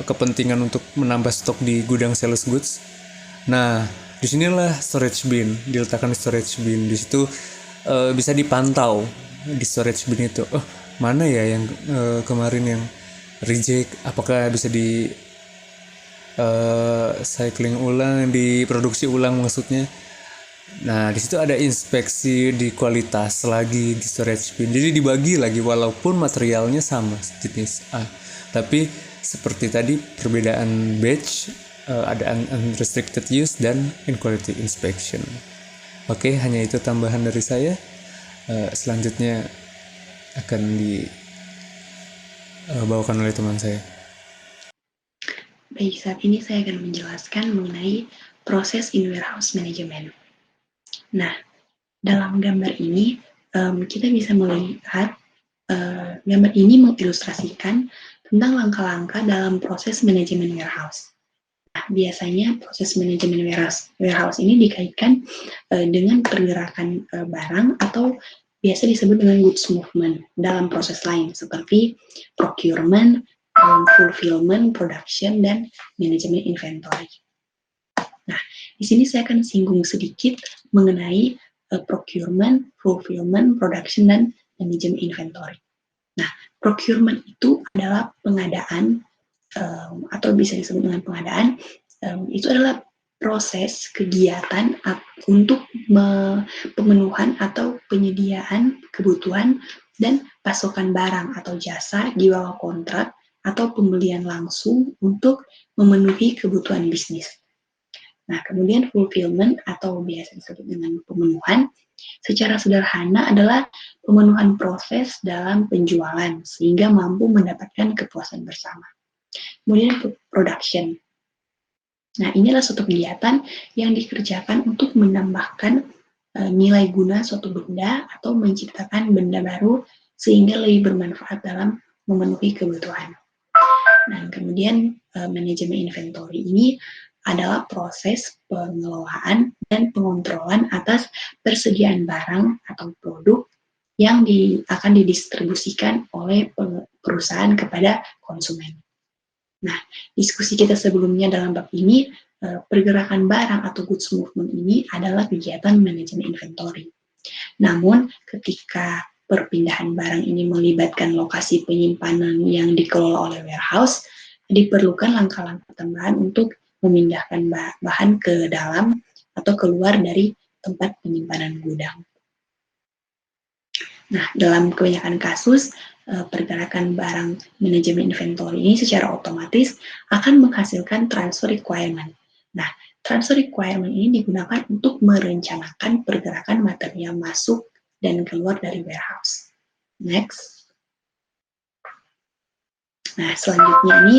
kepentingan untuk menambah stok di gudang sales goods. Nah, disinilah storage bin diletakkan di storage bin. Di situ bisa dipantau di storage bin itu, mana ya yang kemarin yang reject, apakah bisa di cycling ulang, diproduksi ulang maksudnya. Nah, di situ ada inspeksi di kualitas lagi di storage bin. Jadi dibagi lagi walaupun materialnya sama jenis A. Tapi seperti tadi perbedaan batch, ada unrestricted use dan in quality inspection. Oke, hanya itu tambahan dari saya. Selanjutnya akan dibawakan oleh teman saya. Baik, saat ini saya akan menjelaskan mengenai proses in warehouse management. Nah, dalam gambar ini kita bisa melihat gambar ini mengilustrasikan tentang langkah-langkah dalam proses manajemen warehouse. Nah, biasanya proses manajemen warehouse ini dikaitkan dengan pergerakan barang atau biasa disebut dengan goods movement dalam proses lain seperti procurement, fulfillment, production, dan manajemen inventory. Nah, di sini saya akan singgung sedikit mengenai procurement, fulfillment, production, dan manajemen inventory. Nah, procurement itu adalah pengadaan atau bisa disebut dengan pengadaan, itu adalah proses kegiatan untuk pemenuhan atau penyediaan kebutuhan dan pasokan barang atau jasa di bawah kontrak atau pembelian langsung untuk memenuhi kebutuhan bisnis. Nah, kemudian fulfillment atau biasa disebut dengan pemenuhan, secara sederhana adalah pemenuhan proses dalam penjualan sehingga mampu mendapatkan kepuasan bersama. Kemudian production. Nah, inilah suatu kegiatan yang dikerjakan untuk menambahkan nilai guna suatu benda atau menciptakan benda baru sehingga lebih bermanfaat dalam memenuhi kebutuhan. Nah, kemudian manajemen inventory ini adalah proses pengelolaan dan pengontrolan atas persediaan barang atau produk yang akan didistribusikan oleh perusahaan kepada konsumen. Nah, diskusi kita sebelumnya dalam bab ini, pergerakan barang atau goods movement ini adalah kegiatan manajemen inventory. Namun, ketika perpindahan barang ini melibatkan lokasi penyimpanan yang dikelola oleh warehouse, diperlukan langkah-langkah tambahan untuk memindahkan bahan ke dalam atau keluar dari tempat penyimpanan gudang. Nah, dalam kebanyakan kasus, pergerakan barang manajemen inventory ini secara otomatis akan menghasilkan transfer requirement. Nah, transfer requirement ini digunakan untuk merencanakan pergerakan material masuk dan keluar dari warehouse. Next. Nah, selanjutnya ini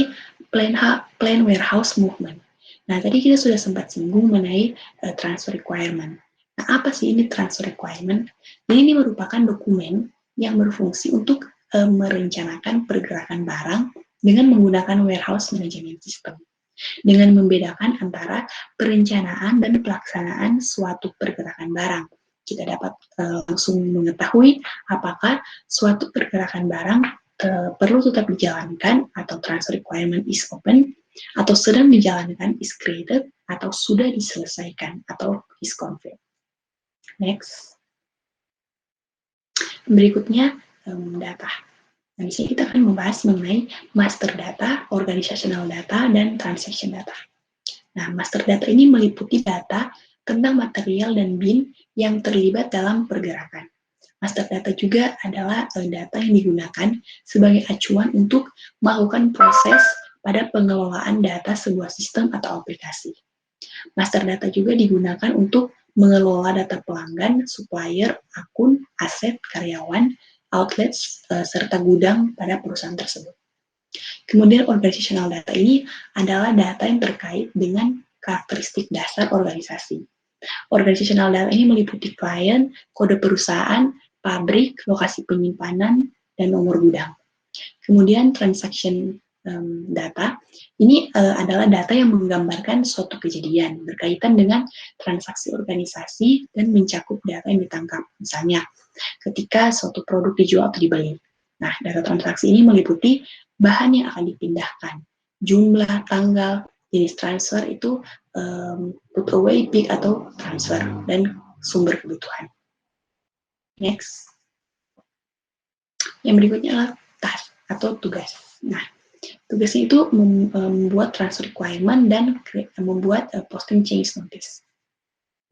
plan warehouse movement. Nah, tadi kita sudah sempat singgung mengenai transfer requirement. Nah, apa sih ini transfer requirement? Jadi ini merupakan dokumen yang berfungsi untuk merencanakan pergerakan barang dengan menggunakan warehouse management system. Dengan membedakan antara perencanaan dan pelaksanaan suatu pergerakan barang. Kita dapat langsung mengetahui apakah suatu pergerakan barang perlu tetap dijalankan atau transfer requirement is open, atau sedang dijalankan is created, atau sudah diselesaikan atau is confirmed. Next. Berikutnya data. Nah, di sini kita akan membahas mengenai master data, organizational data, dan transaction data. Nah, master data ini meliputi data tentang material dan bin yang terlibat dalam pergerakan. Master data juga adalah data yang digunakan sebagai acuan untuk melakukan proses pada pengelolaan data sebuah sistem atau aplikasi. Master data juga digunakan untuk mengelola data pelanggan, supplier, akun, aset, karyawan, outlets, serta gudang pada perusahaan tersebut. Kemudian organizational data ini adalah data yang terkait dengan karakteristik dasar organisasi. Organizational data ini meliputi klien, kode perusahaan, pabrik, lokasi penyimpanan, dan nomor gudang. Kemudian transaction data ini adalah data yang menggambarkan suatu kejadian berkaitan dengan transaksi organisasi dan mencakup data yang ditangkap. Misalnya, ketika suatu produk dijual atau dibeli. Nah, data transaksi ini meliputi bahan yang akan dipindahkan, jumlah, tanggal, jenis transfer itu put away, pick, atau transfer, dan sumber kebutuhan. Next. Yang berikutnya adalah task atau tugas. Nah, tugasnya itu membuat transfer requirement dan membuat posting change notice.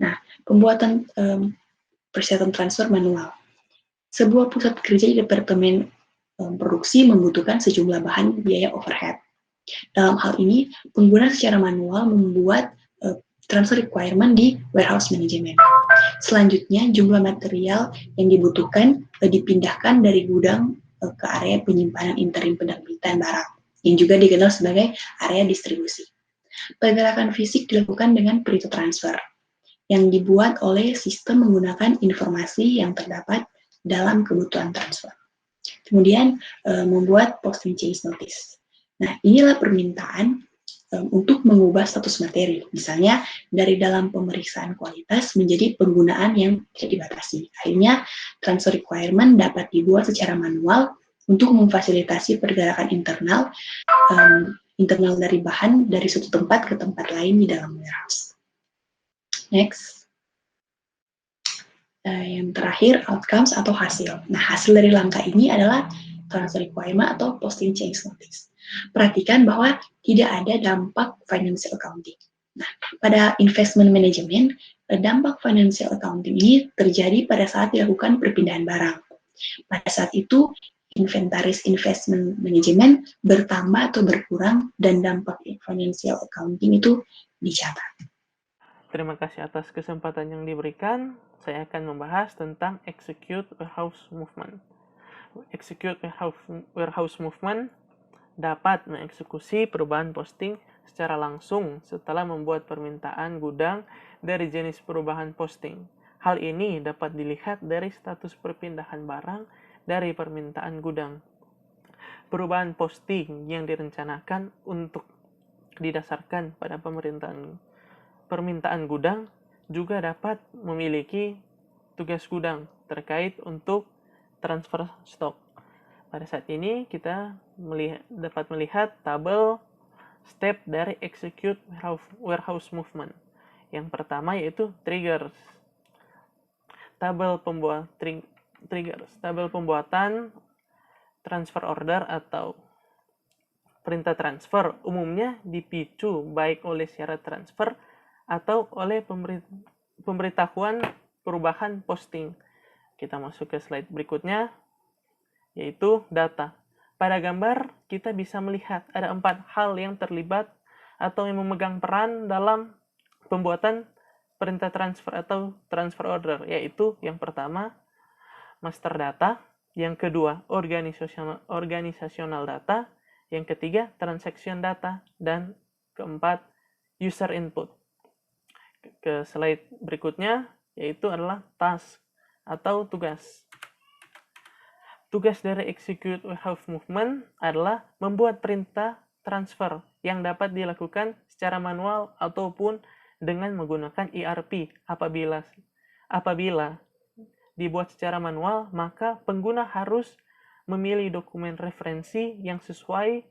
Nah, pembuatan persyaratan transfer manual. Sebuah pusat kerja di departemen produksi membutuhkan sejumlah bahan biaya overhead. Dalam hal ini, pengguna secara manual membuat transfer requirement di warehouse management. Selanjutnya, jumlah material yang dibutuhkan dipindahkan dari gudang ke area penyimpanan interim penerbitan barang, yang juga dikenal sebagai area distribusi. Pergerakan fisik dilakukan dengan perintah transfer, yang dibuat oleh sistem menggunakan informasi yang terdapat dalam kebutuhan transfer. Kemudian, membuat posting change notice. Nah, inilah permintaan untuk mengubah status materi. Misalnya dari dalam pemeriksaan kualitas menjadi penggunaan yang tidak dibatasi. Akhirnya transfer requirement dapat dibuat secara manual untuk memfasilitasi pergerakan internal dari bahan dari suatu tempat ke tempat lain di dalam warehouse. Next. Yang terakhir, outcomes atau hasil. Nah, hasil dari langkah ini adalah transfer requirement atau posting change notice. Perhatikan bahwa tidak ada dampak financial accounting. Nah, pada investment management, dampak financial accounting ini terjadi pada saat dilakukan perpindahan barang. Pada saat itu, inventaris investment management bertambah atau berkurang dan dampak financial accounting itu dicatat. Terima kasih atas kesempatan yang diberikan. Saya akan membahas tentang execute warehouse movement. Execute warehouse movement dapat mengeksekusi perubahan posting secara langsung setelah membuat permintaan gudang dari jenis perubahan posting. Hal ini dapat dilihat dari status perpindahan barang dari permintaan gudang. Perubahan posting yang direncanakan untuk didasarkan pada permintaan gudang juga dapat memiliki tugas gudang terkait untuk transfer stok. Pada saat ini kita dapat melihat tabel step dari execute warehouse movement. Yang pertama yaitu triggers. Tabel pembuatan transfer order atau perintah transfer umumnya dipicu baik oleh syarat transfer atau oleh pemberitahuan perubahan posting. Kita masuk ke slide berikutnya, yaitu data. Pada gambar, kita bisa melihat ada 4 hal yang terlibat atau yang memegang peran dalam pembuatan perintah transfer atau transfer order, yaitu yang pertama, master data, yang kedua, organisasional data, yang ketiga, transaction data, dan keempat, user input. Ke slide berikutnya, yaitu adalah task atau tugas. Tugas dari execute warehouse movement adalah membuat perintah transfer yang dapat dilakukan secara manual ataupun dengan menggunakan ERP. Apabila dibuat secara manual, maka pengguna harus memilih dokumen referensi yang sesuai,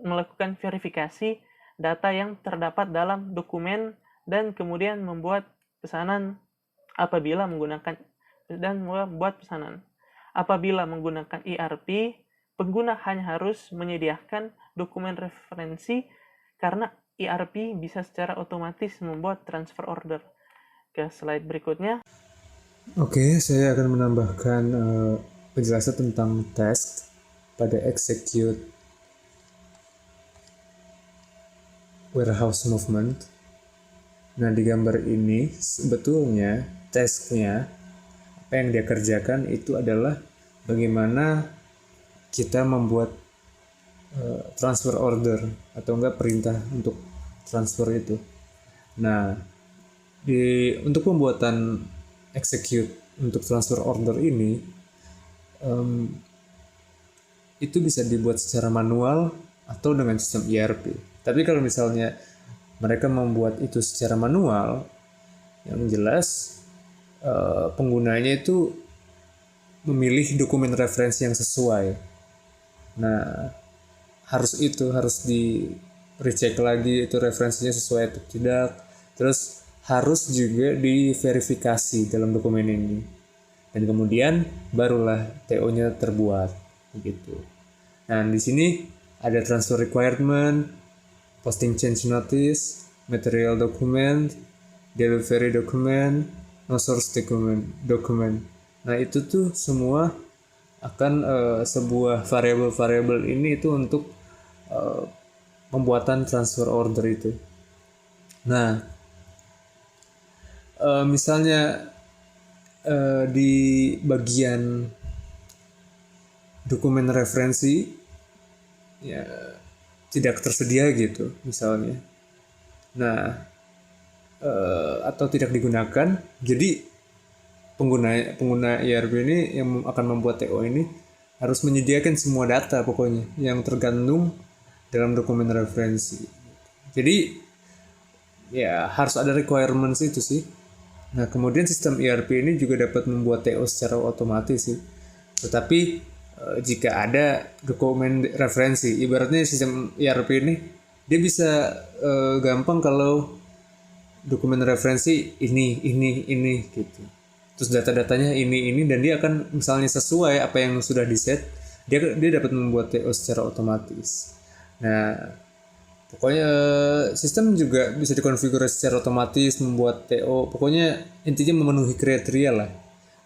melakukan verifikasi data yang terdapat dalam dokumen, dan kemudian membuat pesanan apabila menggunakan ERP, pengguna hanya harus menyediakan dokumen referensi karena ERP bisa secara otomatis membuat transfer order. Ke slide berikutnya. Oke, saya akan menambahkan penjelasan tentang task pada execute warehouse movement. Nah, di gambar ini sebetulnya task-nya, apa yang dia kerjakan itu adalah bagaimana kita membuat transfer order atau enggak perintah untuk transfer itu. Nah, untuk pembuatan execute untuk transfer order ini itu bisa dibuat secara manual atau dengan sistem ERP. Tapi kalau misalnya mereka membuat itu secara manual, yang jelas penggunanya itu memilih dokumen referensi yang sesuai. Nah, harus di recheck lagi itu referensinya sesuai atau tidak. Terus harus juga diverifikasi dalam dokumen ini. Dan kemudian barulah TO-nya terbuat begitu. Nah, di sini ada transfer requirement, posting change notice, material document, delivery document, no source document. Nah, itu tuh semua akan sebuah variabel ini itu untuk pembuatan transfer order itu. Nah, misalnya di bagian dokumen referensi ya tidak tersedia gitu misalnya. Nah, atau tidak digunakan, jadi pengguna ERP ini yang akan membuat TO ini harus menyediakan semua data pokoknya yang tergantung dalam dokumen referensi. Jadi ya harus ada requirements itu sih. Nah, kemudian sistem ERP ini juga dapat membuat TO secara otomatis sih. Tetapi jika ada dokumen referensi, ibaratnya sistem ERP ini dia bisa gampang kalau dokumen referensi ini gitu. Terus data-datanya ini dan dia akan misalnya sesuai apa yang sudah di-set, dia dapat membuat TO secara otomatis. Nah, pokoknya sistem juga bisa dikonfigurasi secara otomatis, membuat TO. Pokoknya intinya memenuhi kriteria lah.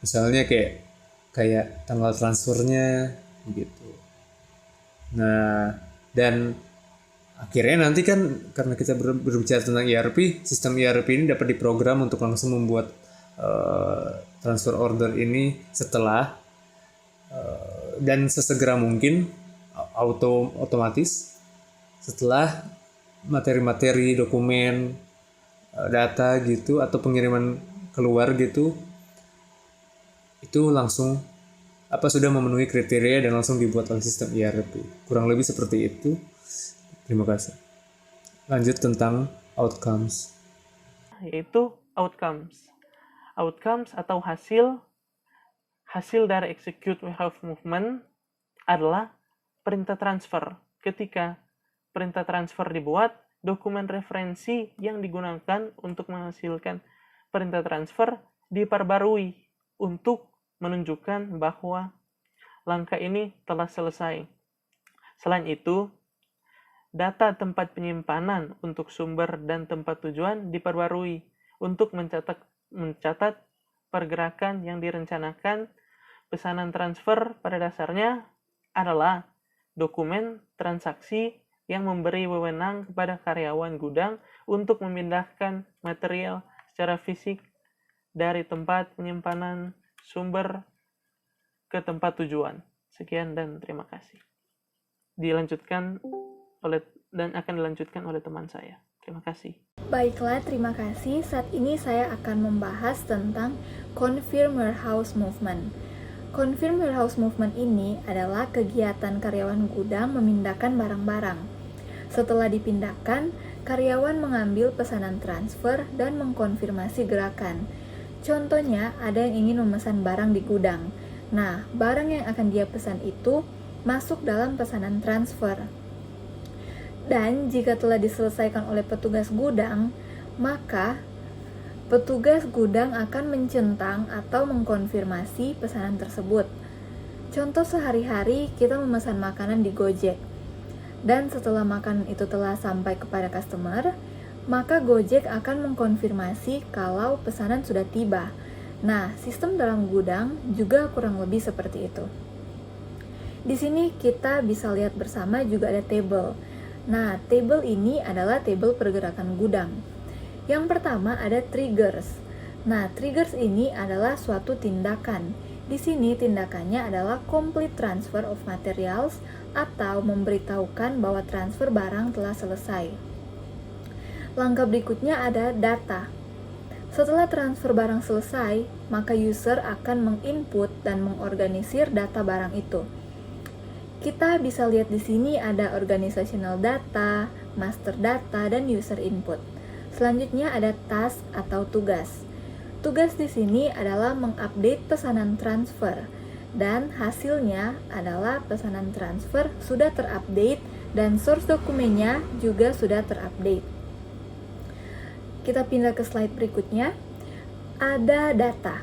Misalnya kayak tanggal transfernya gitu. Nah, dan akhirnya nanti kan karena kita berbicara tentang ERP, sistem ERP ini dapat diprogram untuk langsung membuat transfer order ini setelah dan sesegera mungkin otomatis setelah materi-materi dokumen data gitu atau pengiriman keluar gitu itu langsung sudah memenuhi kriteria dan langsung dibuat oleh sistem ERP. Kurang lebih seperti itu. Terima kasih. Lanjut tentang outcomes. Yaitu outcomes atau hasil dari execute warehouse movement adalah perintah transfer. Ketika perintah transfer dibuat, dokumen referensi yang digunakan untuk menghasilkan perintah transfer diperbarui untuk menunjukkan bahwa langkah ini telah selesai. Selain itu, data tempat penyimpanan untuk sumber dan tempat tujuan diperbarui untuk mencatat pergerakan yang direncanakan. Pesanan transfer pada dasarnya adalah dokumen transaksi yang memberi wewenang kepada karyawan gudang untuk memindahkan material secara fisik dari tempat penyimpanan sumber ke tempat tujuan. Sekian dan terima kasih. Akan dilanjutkan oleh teman saya. Terima kasih. Baiklah, terima kasih. Saat ini saya akan membahas tentang Confirm Warehouse Movement. Confirm Warehouse Movement ini adalah kegiatan karyawan gudang memindahkan barang-barang. Setelah dipindahkan, karyawan mengambil pesanan transfer dan mengkonfirmasi gerakan. Contohnya, ada yang ingin memesan barang di gudang. Nah, barang yang akan dia pesan itu masuk dalam pesanan transfer. Dan jika telah diselesaikan oleh petugas gudang, maka petugas gudang akan mencentang atau mengkonfirmasi pesanan tersebut. Contoh sehari-hari kita memesan makanan di Gojek. Dan setelah makanan itu telah sampai kepada customer, maka Gojek akan mengkonfirmasi kalau pesanan sudah tiba. Nah, sistem dalam gudang juga kurang lebih seperti itu. Di sini kita bisa lihat bersama juga ada table. Nah, table ini adalah table pergerakan gudang. Yang pertama ada triggers. Nah, triggers ini adalah suatu tindakan. Di sini tindakannya adalah complete transfer of materials atau memberitahukan bahwa transfer barang telah selesai. Langkah berikutnya ada data. Setelah transfer barang selesai, maka user akan menginput dan mengorganisir data barang itu. Kita bisa lihat di sini ada organizational data, master data, dan user input. Selanjutnya ada task atau tugas. Tugas di sini adalah mengupdate pesanan transfer dan hasilnya adalah pesanan transfer sudah terupdate dan source dokumennya juga sudah terupdate. Kita pindah ke slide berikutnya. Ada data.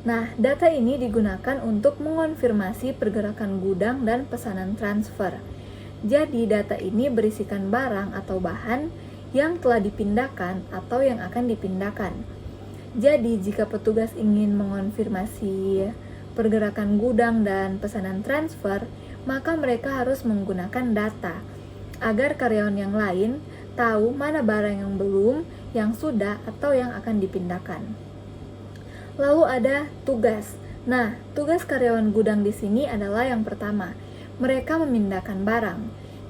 Nah, data ini digunakan untuk mengonfirmasi pergerakan gudang dan pesanan transfer. Jadi, data ini berisikan barang atau bahan yang telah dipindahkan atau yang akan dipindahkan. Jadi, jika petugas ingin mengonfirmasi pergerakan gudang dan pesanan transfer, maka mereka harus menggunakan data agar karyawan yang lain tahu mana barang yang belum, yang sudah, atau yang akan dipindahkan. Lalu ada tugas. Nah, tugas karyawan gudang di sini adalah yang pertama, mereka memindahkan barang.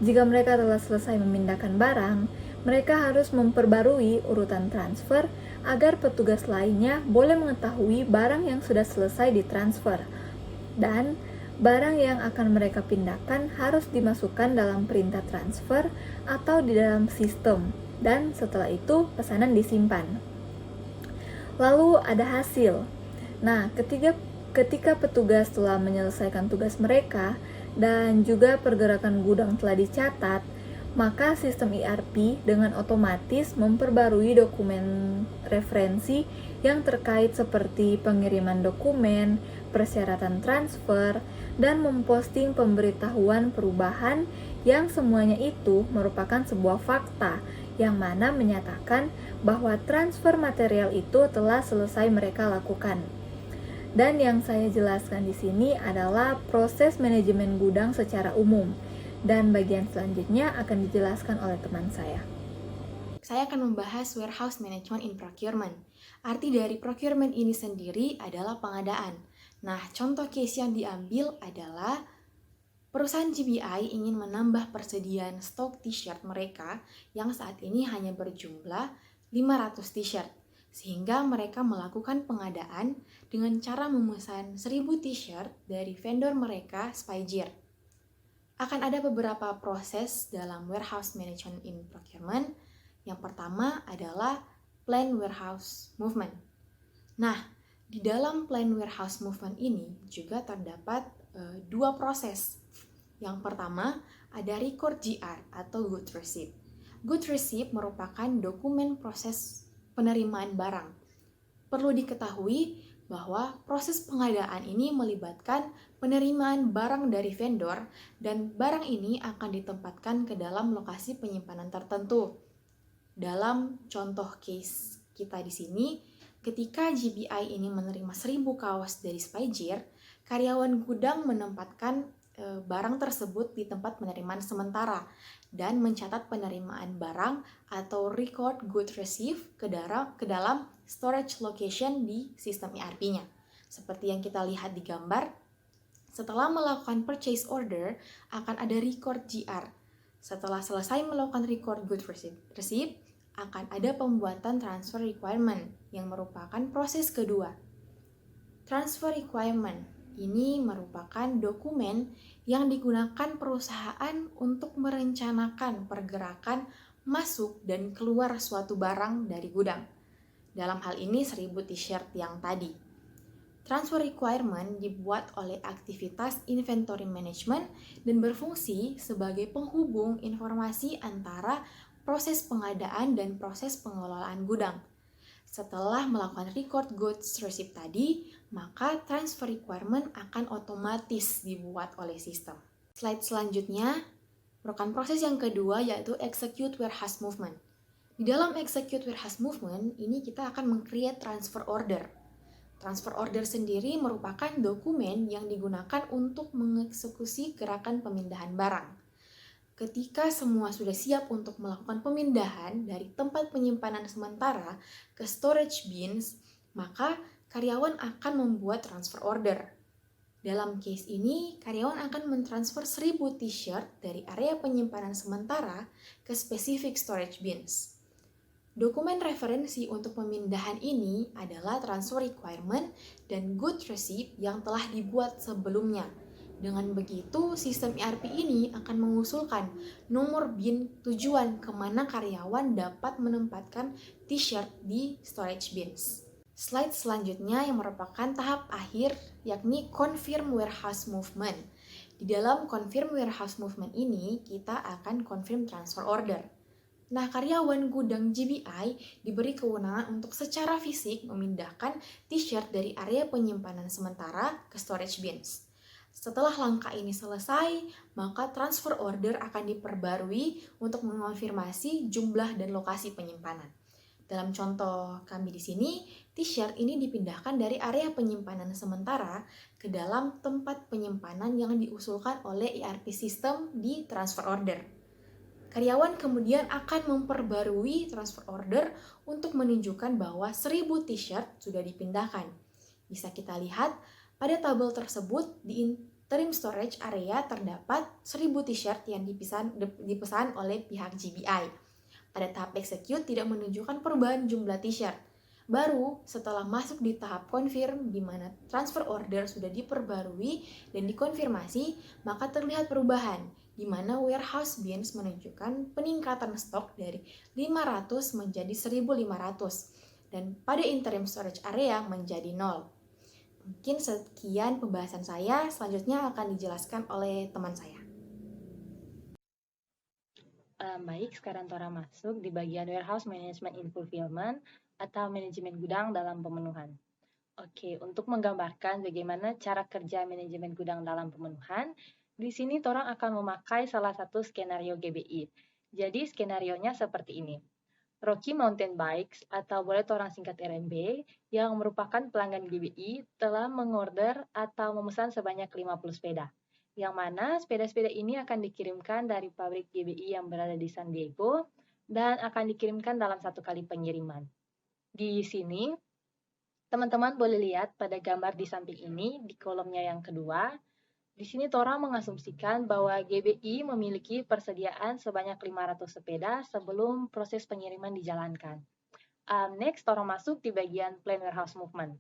Jika mereka telah selesai memindahkan barang, mereka harus memperbarui urutan transfer agar petugas lainnya boleh mengetahui barang yang sudah selesai ditransfer. Dan barang yang akan mereka pindahkan harus dimasukkan dalam perintah transfer atau di dalam sistem, dan setelah itu pesanan disimpan. Lalu ada hasil. Nah, ketika petugas telah menyelesaikan tugas mereka dan juga pergerakan gudang telah dicatat, maka sistem ERP dengan otomatis memperbarui dokumen referensi yang terkait seperti pengiriman dokumen, persyaratan transfer, dan memposting pemberitahuan perubahan yang semuanya itu merupakan sebuah fakta yang mana menyatakan bahwa transfer material itu telah selesai mereka lakukan. Dan yang saya jelaskan di sini adalah proses manajemen gudang secara umum, dan bagian selanjutnya akan dijelaskan oleh teman saya. Saya akan membahas warehouse management in procurement. Arti dari procurement ini sendiri adalah pengadaan. Nah, contoh case yang diambil adalah perusahaan GBI ingin menambah persediaan stok t-shirt mereka yang saat ini hanya berjumlah 500 t-shirt, sehingga mereka melakukan pengadaan dengan cara memesan 1000 t-shirt dari vendor mereka Spygear. Akan ada beberapa proses dalam warehouse management in procurement. Yang pertama adalah plan warehouse movement. Nah, di dalam plan warehouse movement ini juga terdapat dua proses. Yang pertama ada record GR atau good receipt. Good receipt merupakan dokumen proses penerimaan barang. Perlu diketahui bahwa proses pengadaan ini melibatkan penerimaan barang dari vendor dan barang ini akan ditempatkan ke dalam lokasi penyimpanan tertentu. Dalam contoh case kita di sini, ketika GBI ini menerima 1000 kaos dari Spygear, karyawan gudang menempatkan barang tersebut di tempat penerimaan sementara dan mencatat penerimaan barang atau record good receipt ke dalam storage location di sistem ERP-nya. Seperti yang kita lihat di gambar, setelah melakukan purchase order akan ada record GR. Setelah selesai melakukan record good receipt, akan ada pembuatan transfer requirement yang merupakan proses kedua. Transfer requirement ini merupakan dokumen yang digunakan perusahaan untuk merencanakan pergerakan masuk dan keluar suatu barang dari gudang. Dalam hal ini 1000 t-shirt yang tadi. Transfer requirement dibuat oleh aktivitas inventory management dan berfungsi sebagai penghubung informasi antara proses pengadaan dan proses pengelolaan gudang. Setelah melakukan record goods receipt tadi, maka transfer requirement akan otomatis dibuat oleh sistem. Slide selanjutnya merupakan proses yang kedua, yaitu execute warehouse movement. Di dalam execute warehouse movement, ini kita akan meng-create transfer order. Transfer order sendiri merupakan dokumen yang digunakan untuk mengeksekusi gerakan pemindahan barang. Ketika semua sudah siap untuk melakukan pemindahan dari tempat penyimpanan sementara ke storage bins, maka karyawan akan membuat transfer order. Dalam case ini, karyawan akan mentransfer 1000 t-shirt dari area penyimpanan sementara ke specific storage bins. Dokumen referensi untuk pemindahan ini adalah transfer requirement dan good receipt yang telah dibuat sebelumnya. Dengan begitu, sistem ERP ini akan mengusulkan nomor bin tujuan kemana karyawan dapat menempatkan t-shirt di storage bins. Slide selanjutnya yang merupakan tahap akhir, yakni confirm warehouse movement. Di dalam confirm warehouse movement ini, kita akan confirm transfer order. Nah, karyawan gudang GBI diberi kewenangan untuk secara fisik memindahkan t-shirt dari area penyimpanan sementara ke storage bins. Setelah langkah ini selesai, maka transfer order akan diperbarui untuk mengonfirmasi jumlah dan lokasi penyimpanan. Dalam contoh kami di sini, t-shirt ini dipindahkan dari area penyimpanan sementara ke dalam tempat penyimpanan yang diusulkan oleh ERP system di transfer order. Karyawan kemudian akan memperbarui transfer order untuk menunjukkan bahwa 1000 t-shirt sudah dipindahkan. Bisa kita lihat pada tabel tersebut di interim storage area terdapat 1000 t-shirt yang dipesan oleh pihak GBI. Pada tahap execute tidak menunjukkan perubahan jumlah t-shirt. Baru setelah masuk di tahap confirm di mana transfer order sudah diperbarui dan dikonfirmasi, maka terlihat perubahan di mana warehouse bins menunjukkan peningkatan stok dari 500 menjadi 1.500 dan pada interim storage area menjadi 0. Mungkin sekian pembahasan saya, selanjutnya akan dijelaskan oleh teman saya. Baik, sekarang Tora masuk di bagian warehouse management in fulfillment atau manajemen gudang dalam pemenuhan. Oke, untuk menggambarkan bagaimana cara kerja manajemen gudang dalam pemenuhan, di sini Tora akan memakai salah satu skenario GBI. Jadi skenarionya seperti ini. Rocky Mountain Bikes atau boleh Tora singkat RMB yang merupakan pelanggan GBI telah mengorder atau memesan sebanyak 50 sepeda. Yang mana sepeda-sepeda ini akan dikirimkan dari pabrik GBI yang berada di San Diego dan akan dikirimkan dalam satu kali pengiriman. Di sini, teman-teman boleh lihat pada gambar di samping ini, di kolomnya yang kedua, di sini Tora mengasumsikan bahwa GBI memiliki persediaan sebanyak 500 sepeda sebelum proses pengiriman dijalankan. Next, Tora masuk di bagian Plan Warehouse Movement.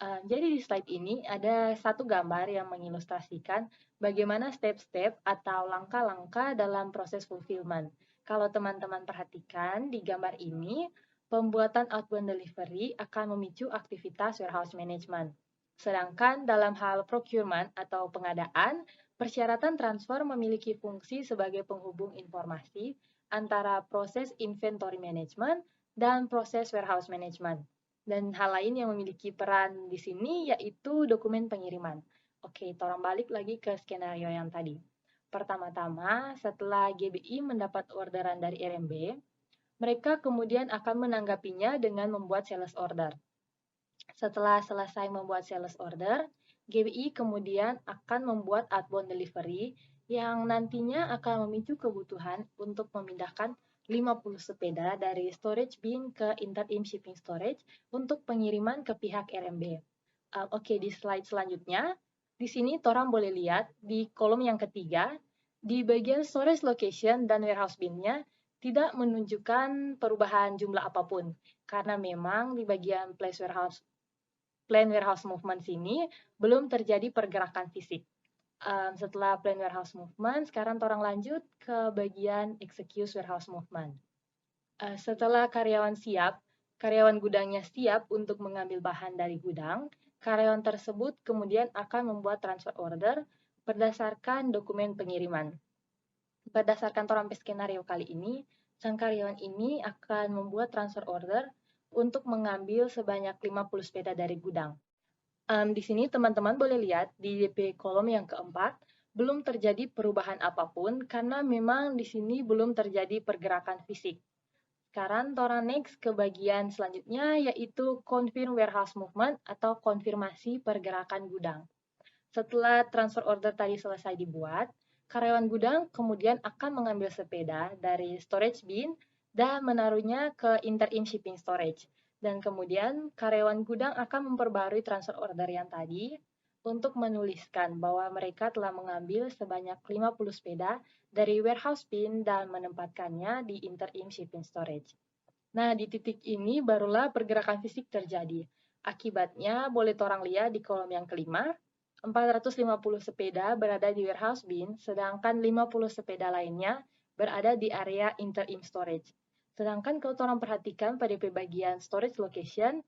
Jadi di slide ini ada satu gambar yang mengilustrasikan bagaimana step-step atau langkah-langkah dalam proses fulfillment. Kalau teman-teman perhatikan di gambar ini, pembuatan outbound delivery akan memicu aktivitas warehouse management. Sedangkan dalam hal procurement atau pengadaan, persyaratan transfer memiliki fungsi sebagai penghubung informasi antara proses inventory management dan proses warehouse management. Dan hal lain yang memiliki peran di sini yaitu dokumen pengiriman. Oke, Tora balik lagi ke skenario yang tadi. Pertama-tama, setelah GBI mendapat orderan dari RMB, mereka kemudian akan menanggapinya dengan membuat sales order. Setelah selesai membuat sales order, GBI kemudian akan membuat outbound delivery yang nantinya akan memicu kebutuhan untuk memindahkan 50 sepeda dari storage bin ke interim shipping storage untuk pengiriman ke pihak RMB. Oke, di slide selanjutnya, di sini Toram boleh lihat di kolom yang ketiga, di bagian storage location dan warehouse bin-nya tidak menunjukkan perubahan jumlah apapun, karena memang di bagian plan warehouse movement sini belum terjadi pergerakan fisik. Setelah plan warehouse movement, sekarang orang lanjut ke bagian execute warehouse movement. Setelah karyawan siap, karyawan gudangnya siap untuk mengambil bahan dari gudang, karyawan tersebut kemudian akan membuat transfer order berdasarkan dokumen pengiriman. Berdasarkan Torampe skenario kali ini, sang karyawan ini akan membuat transfer order untuk mengambil sebanyak 50 sepeda dari gudang. Di sini teman-teman boleh lihat di DP kolom yang keempat, belum terjadi perubahan apapun karena memang di sini belum terjadi pergerakan fisik. Sekarang Tora next ke bagian selanjutnya yaitu confirm warehouse movement atau konfirmasi pergerakan gudang. Setelah transfer order tadi selesai dibuat, karyawan gudang kemudian akan mengambil sepeda dari storage bin dan menaruhnya ke interim shipping storage. Dan kemudian karyawan gudang akan memperbarui transfer order yang tadi untuk menuliskan bahwa mereka telah mengambil sebanyak 50 sepeda dari warehouse bin dan menempatkannya di interim shipping storage. Nah, di titik ini barulah pergerakan fisik terjadi. Akibatnya boleh orang lihat di kolom yang kelima, 450 sepeda berada di warehouse bin, sedangkan 50 sepeda lainnya berada di area interim storage. Sedangkan kalau orang perhatikan pada bagian storage location,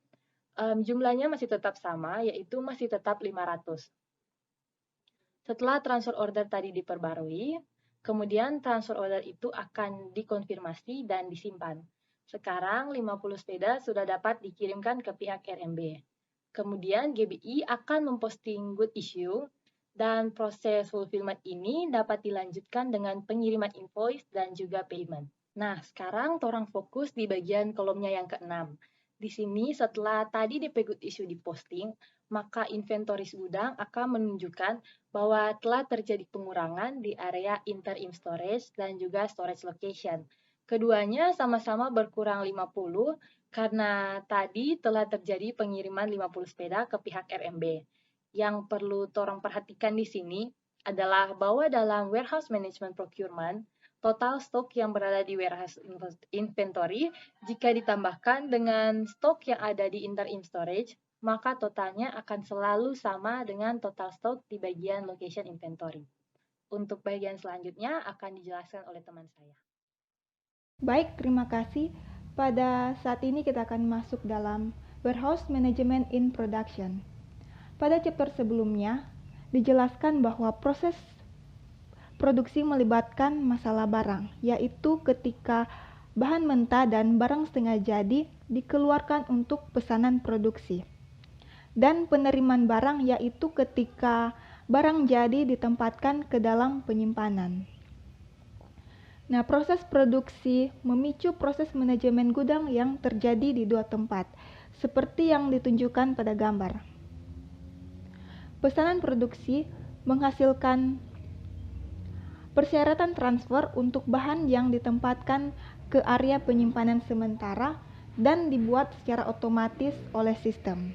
jumlahnya masih tetap sama, yaitu masih tetap 500. Setelah transfer order tadi diperbarui, kemudian transfer order itu akan dikonfirmasi dan disimpan. Sekarang 50 sepeda sudah dapat dikirimkan ke pihak RMB. Kemudian GBI akan memposting good issue, dan proses fulfillment ini dapat dilanjutkan dengan pengiriman invoice dan juga payment. Nah, sekarang orang fokus di bagian kolomnya yang ke-6. Di sini setelah tadi DP good issue diposting, maka inventories gudang akan menunjukkan bahwa telah terjadi pengurangan di area interim storage dan juga storage location. Keduanya sama-sama berkurang 50 karena tadi telah terjadi pengiriman 50 sepeda ke pihak RMB. Yang perlu orang perhatikan di sini adalah bahwa dalam warehouse management procurement, total stok yang berada di warehouse inventory jika ditambahkan dengan stok yang ada di interim storage, maka totalnya akan selalu sama dengan total stok di bagian location inventory. Untuk bagian selanjutnya akan dijelaskan oleh teman saya. Baik, terima kasih. Pada saat ini kita akan masuk dalam Warehouse Management in Production. Pada chapter sebelumnya, dijelaskan bahwa proses produksi melibatkan masalah barang, yaitu ketika bahan mentah dan barang setengah jadi dikeluarkan untuk pesanan produksi. Dan penerimaan barang, yaitu ketika barang jadi ditempatkan ke dalam penyimpanan. Nah, proses produksi memicu proses manajemen gudang yang terjadi di dua tempat, seperti yang ditunjukkan pada gambar. Pesanan produksi menghasilkan persyaratan transfer untuk bahan yang ditempatkan ke area penyimpanan sementara dan dibuat secara otomatis oleh sistem.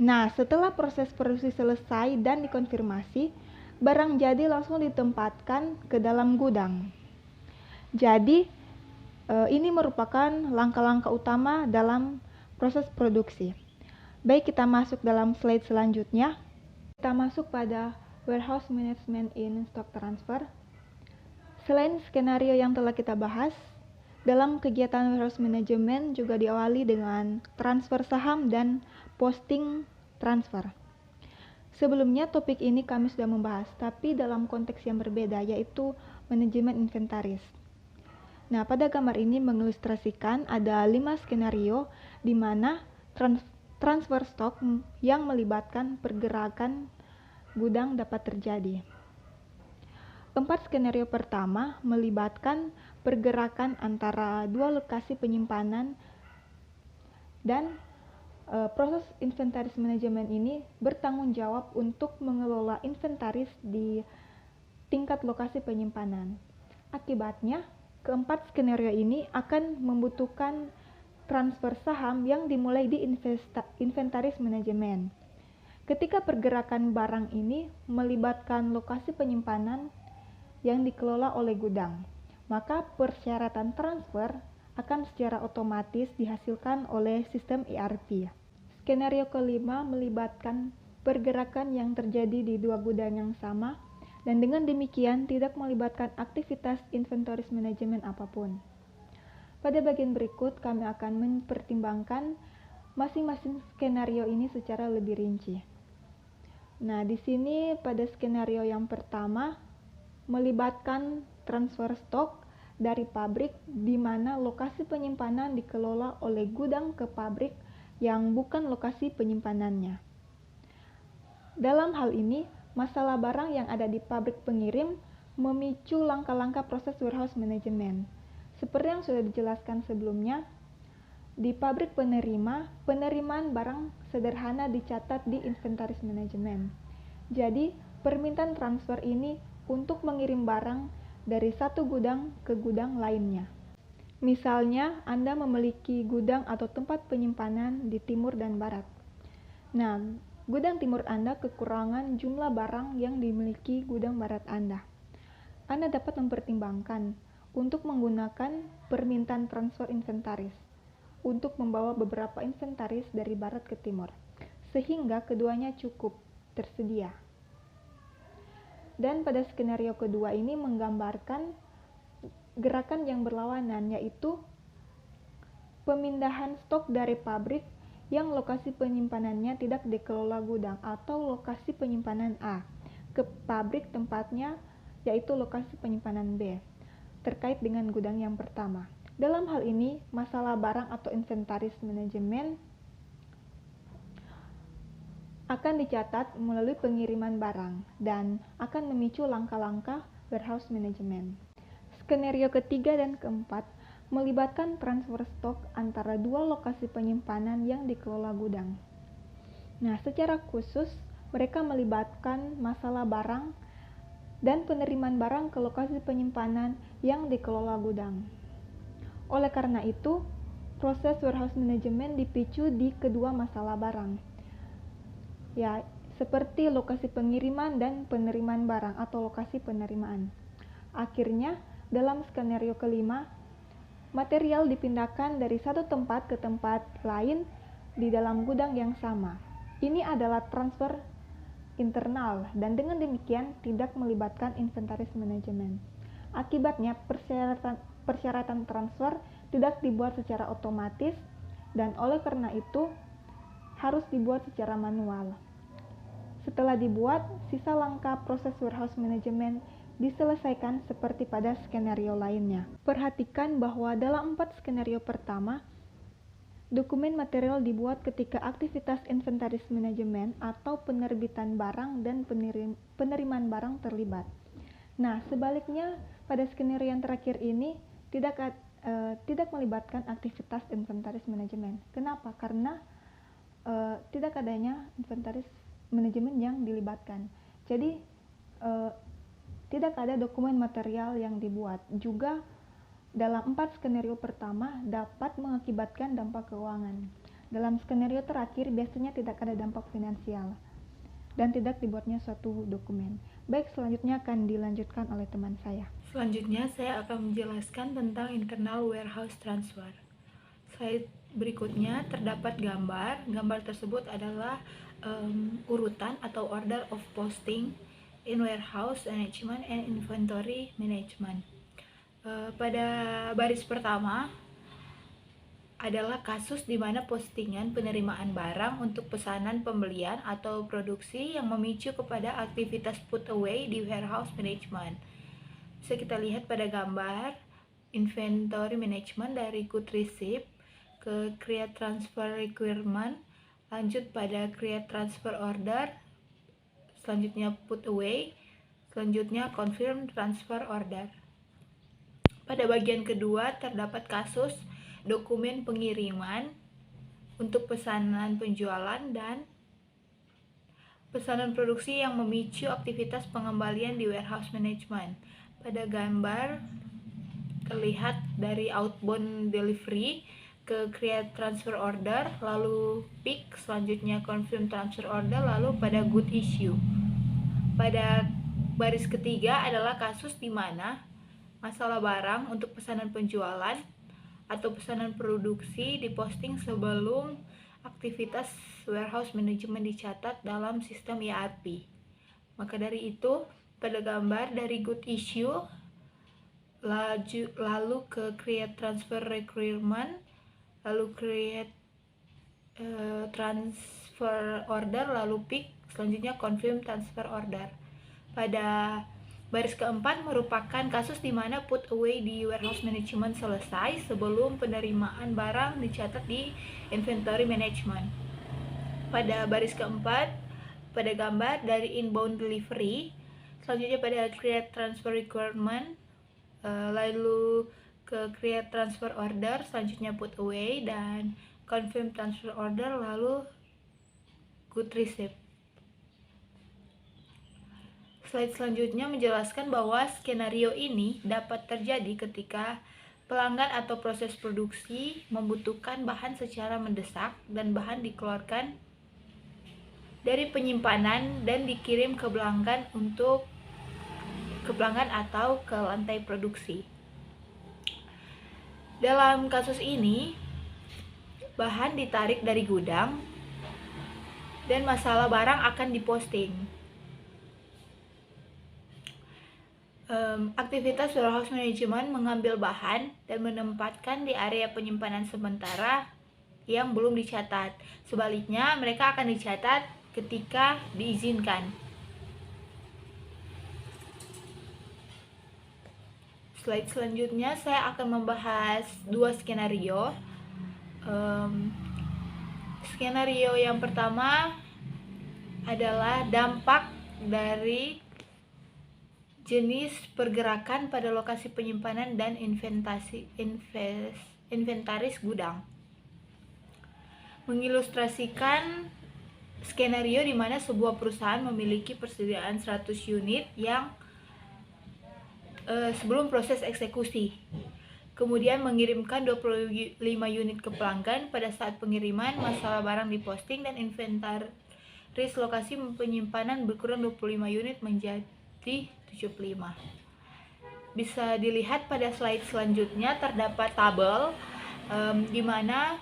Nah, setelah proses produksi selesai dan dikonfirmasi, barang jadi langsung ditempatkan ke dalam gudang. Jadi, ini merupakan langkah-langkah utama dalam proses produksi. Baik, kita masuk dalam slide selanjutnya. Kita masuk pada Warehouse Management in Stock Transfer. Selain skenario yang telah kita bahas, dalam kegiatan warehouse management juga diawali dengan transfer saham dan posting transfer. Sebelumnya topik ini kami sudah membahas, tapi dalam konteks yang berbeda, yaitu manajemen inventaris. Nah, pada gambar ini mengilustrasikan ada 5 skenario di mana transfer stok yang melibatkan pergerakan gudang dapat terjadi. 4 skenario pertama melibatkan pergerakan antara dua lokasi penyimpanan dan proses inventaris manajemen ini bertanggung jawab untuk mengelola inventaris di tingkat lokasi penyimpanan. Akibatnya, keempat skenario ini akan membutuhkan transfer saham yang dimulai di inventaris manajemen. Ketika pergerakan barang ini melibatkan lokasi penyimpanan yang dikelola oleh gudang, maka persyaratan transfer akan secara otomatis dihasilkan oleh sistem ERP. Skenario kelima melibatkan pergerakan yang terjadi di dua gudang yang sama, dan dengan demikian tidak melibatkan aktivitas inventories management apapun. Pada bagian berikut kami akan mempertimbangkan masing-masing skenario ini secara lebih rinci. Nah, di sini pada skenario yang pertama melibatkan transfer stok dari pabrik di mana lokasi penyimpanan dikelola oleh gudang ke pabrik yang bukan lokasi penyimpanannya. Dalam hal ini, masalah barang yang ada di pabrik pengirim memicu langkah-langkah proses warehouse management. Seperti yang sudah dijelaskan sebelumnya, di pabrik penerima, penerimaan barang sederhana dicatat di inventaris management. Jadi, permintaan transfer ini untuk mengirim barang dari satu gudang ke gudang lainnya. Misalnya, Anda memiliki gudang atau tempat penyimpanan di timur dan barat. Nah, gudang timur Anda kekurangan jumlah barang yang dimiliki gudang barat Anda. Anda dapat mempertimbangkan untuk menggunakan permintaan transfer inventaris untuk membawa beberapa inventaris dari barat ke timur, sehingga keduanya cukup tersedia. Dan pada skenario kedua ini menggambarkan gerakan yang berlawanan, yaitu pemindahan stok dari pabrik yang lokasi penyimpanannya tidak dikelola gudang atau lokasi penyimpanan A ke pabrik tempatnya, yaitu lokasi penyimpanan B, terkait dengan gudang yang pertama. Dalam hal ini, masalah barang atau inventaris manajemen akan dicatat melalui pengiriman barang dan akan memicu langkah-langkah warehouse management. Skenario ketiga dan keempat melibatkan transfer stok antara dua lokasi penyimpanan yang dikelola gudang. Nah, secara khusus mereka melibatkan masalah barang dan penerimaan barang ke lokasi penyimpanan yang dikelola gudang. Oleh karena itu, proses warehouse management dipicu di kedua masalah barang, ya, seperti lokasi pengiriman dan penerimaan barang atau lokasi penerimaan. Akhirnya, Dalam skenario kelima, material dipindahkan dari satu tempat ke tempat lain di dalam gudang yang sama. Ini adalah transfer internal dan dengan demikian tidak melibatkan inventaris manajemen. Akibatnya, persyaratan transfer tidak dibuat secara otomatis dan oleh karena itu harus dibuat secara manual. Setelah dibuat, sisa langkah proses warehouse management diselesaikan seperti pada skenario lainnya. Perhatikan bahwa dalam 4 skenario pertama, dokumen material dibuat ketika aktivitas inventaris manajemen atau penerbitan barang dan penerimaan barang terlibat. Nah, sebaliknya pada skenario yang terakhir ini tidak melibatkan aktivitas inventaris manajemen. Kenapa? Karena tidak adanya inventaris manajemen yang dilibatkan. Jadi tidak ada dokumen material yang dibuat. Juga dalam 4 skenario pertama dapat mengakibatkan dampak keuangan. Dalam skenario terakhir biasanya tidak ada dampak finansial dan tidak dibuatnya suatu dokumen. Baik, selanjutnya akan dilanjutkan oleh teman saya. Selanjutnya saya akan menjelaskan tentang internal warehouse transfer. Slide berikutnya terdapat gambar. Gambar tersebut adalah urutan atau order of posting in warehouse management and inventory management. Pada baris pertama adalah kasus di mana postingan penerimaan barang untuk pesanan pembelian atau produksi yang memicu kepada aktivitas put away di warehouse management. Bisa kita lihat pada gambar inventory management dari good receipt ke create transfer requirement, lanjut pada create transfer order, selanjutnya put away, selanjutnya confirm transfer order. Pada bagian kedua terdapat kasus dokumen pengiriman untuk pesanan penjualan dan pesanan produksi yang memicu aktivitas pengembalian di warehouse management. Pada gambar terlihat dari outbound delivery ke create transfer order, lalu pick, selanjutnya confirm transfer order, lalu pada good issue. Pada baris ketiga adalah kasus di mana masalah barang untuk pesanan penjualan atau pesanan produksi diposting sebelum aktivitas warehouse management dicatat dalam sistem ERP. Maka dari itu, pada gambar dari good issue lalu ke create transfer requirement, lalu create transfer order, lalu pick, selanjutnya confirm transfer order. Pada baris keempat merupakan kasus di mana put away di warehouse management selesai sebelum penerimaan barang dicatat di inventory management. Pada baris keempat, pada gambar dari inbound delivery, selanjutnya pada create transfer requirement, lalu ke create transfer order, selanjutnya put away dan confirm transfer order, lalu good receipt. Slide selanjutnya menjelaskan bahwa skenario ini dapat terjadi ketika pelanggan atau proses produksi membutuhkan bahan secara mendesak dan bahan dikeluarkan dari penyimpanan dan dikirim ke pelanggan atau ke lantai produksi. Dalam kasus ini, bahan ditarik dari gudang dan masalah barang akan diposting. Aktivitas warehouse management mengambil bahan dan menempatkan di area penyimpanan sementara yang belum dicatat. Sebaliknya, mereka akan dicatat ketika diizinkan. Slide selanjutnya saya akan membahas 2 skenario. Skenario yang pertama adalah dampak dari jenis pergerakan pada lokasi penyimpanan dan inventaris gudang. Mengilustrasikan skenario di mana sebuah perusahaan memiliki persediaan 100 unit yang sebelum proses eksekusi. Kemudian mengirimkan 25 unit ke pelanggan. Pada saat pengiriman, masalah barang diposting dan inventaris lokasi penyimpanan berkurang 25 unit menjadi 75. bisa dilihat pada slide selanjutnya terdapat tabel di mana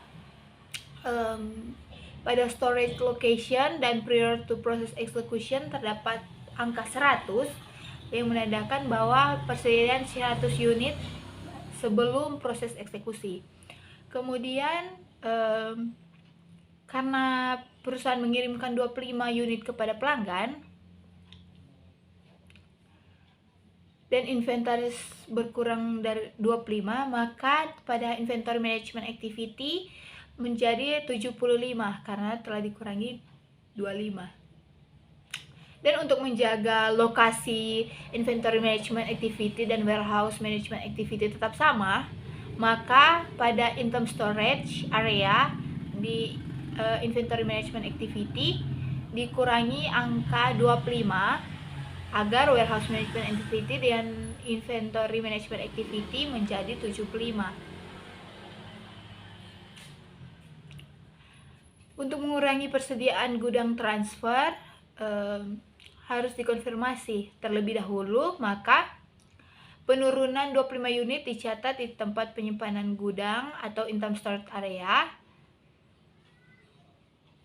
pada storage location dan prior to process execution terdapat angka 100 yang menandakan bahwa persediaan 100 unit sebelum proses eksekusi. Kemudian karena perusahaan mengirimkan 25 unit kepada pelanggan dan inventaris berkurang dari 25, maka pada inventory management activity menjadi 75 karena telah dikurangi 25. Dan untuk menjaga lokasi inventory management activity dan warehouse management activity tetap sama, maka pada item storage area di inventory management activity dikurangi angka 25 agar warehouse management activity dan inventory management activity menjadi 75. Untuk mengurangi persediaan gudang transfer harus dikonfirmasi terlebih dahulu, maka penurunan 25 unit dicatat di tempat penyimpanan gudang atau item storage area,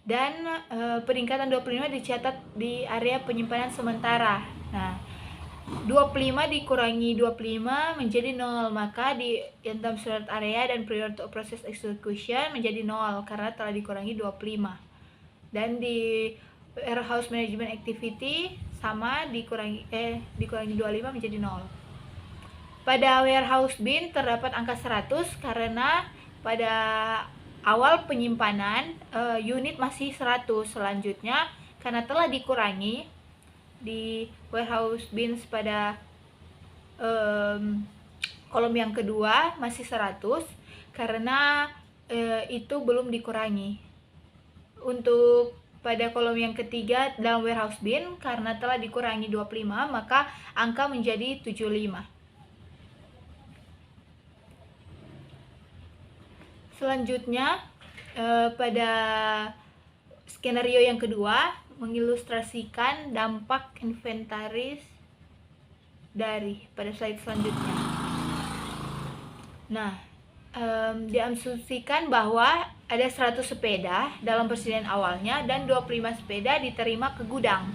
dan peningkatan 25 dicatat di area penyimpanan sementara. Nah, 25 dikurangi 25 menjadi 0, maka di item storage area dan prior to process execution menjadi 0 karena telah dikurangi 25. Dan di warehouse management activity sama dikurangi 25 menjadi 0. Pada warehouse bin terdapat angka 100 karena pada awal penyimpanan unit masih 100. Selanjutnya karena telah dikurangi di warehouse bins pada kolom yang kedua masih 100 karena itu belum dikurangi. Untuk pada kolom yang ketiga dalam warehouse bin karena telah dikurangi 25 maka angka menjadi 75. Selanjutnya pada skenario yang kedua mengilustrasikan dampak inventaris dari pada slide selanjutnya. Nah, diasumsikan bahwa ada 100 sepeda dalam persediaan awalnya dan 25 sepeda diterima ke gudang.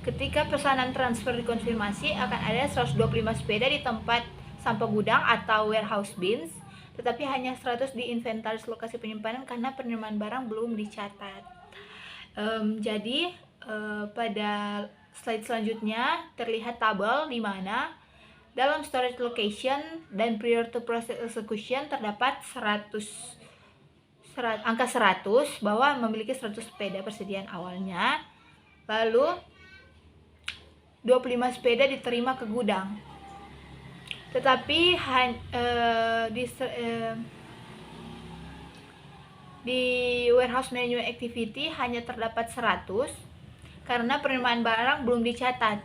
Ketika pesanan transfer dikonfirmasi akan ada 125 sepeda di tempat sampah gudang atau warehouse bins, tetapi hanya 100 di inventaris lokasi penyimpanan karena penerimaan barang belum dicatat. Jadi pada slide selanjutnya terlihat tabel di mana dalam storage location dan prior to process execution terdapat angka 100 bahwa memiliki 100 sepeda persediaan awalnya, lalu 25 sepeda diterima ke gudang. Tetapi di warehouse management activity hanya terdapat 100 karena penerimaan barang belum dicatat.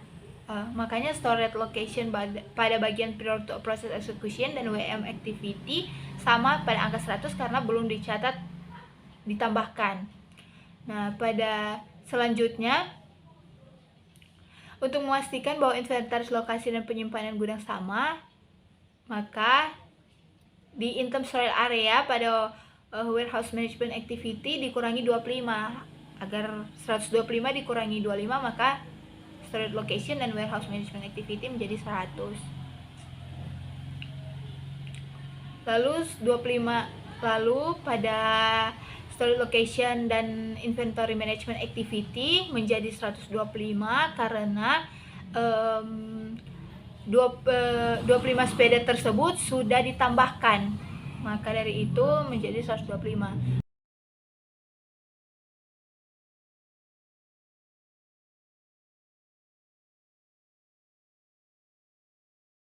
Makanya storage location pada bagian prior to process execution dan WM activity sama pada angka 100 karena belum dicatat ditambahkan. Nah, pada selanjutnya untuk memastikan bahwa inventaris lokasi dan penyimpanan gudang sama, maka di item storage area pada warehouse management activity dikurangi 25 agar 125 dikurangi 25 maka storage location dan warehouse management activity menjadi 100. Lalu pada storage location dan inventory management activity menjadi 125 karena 25 sepeda tersebut sudah ditambahkan. Maka dari itu menjadi 125.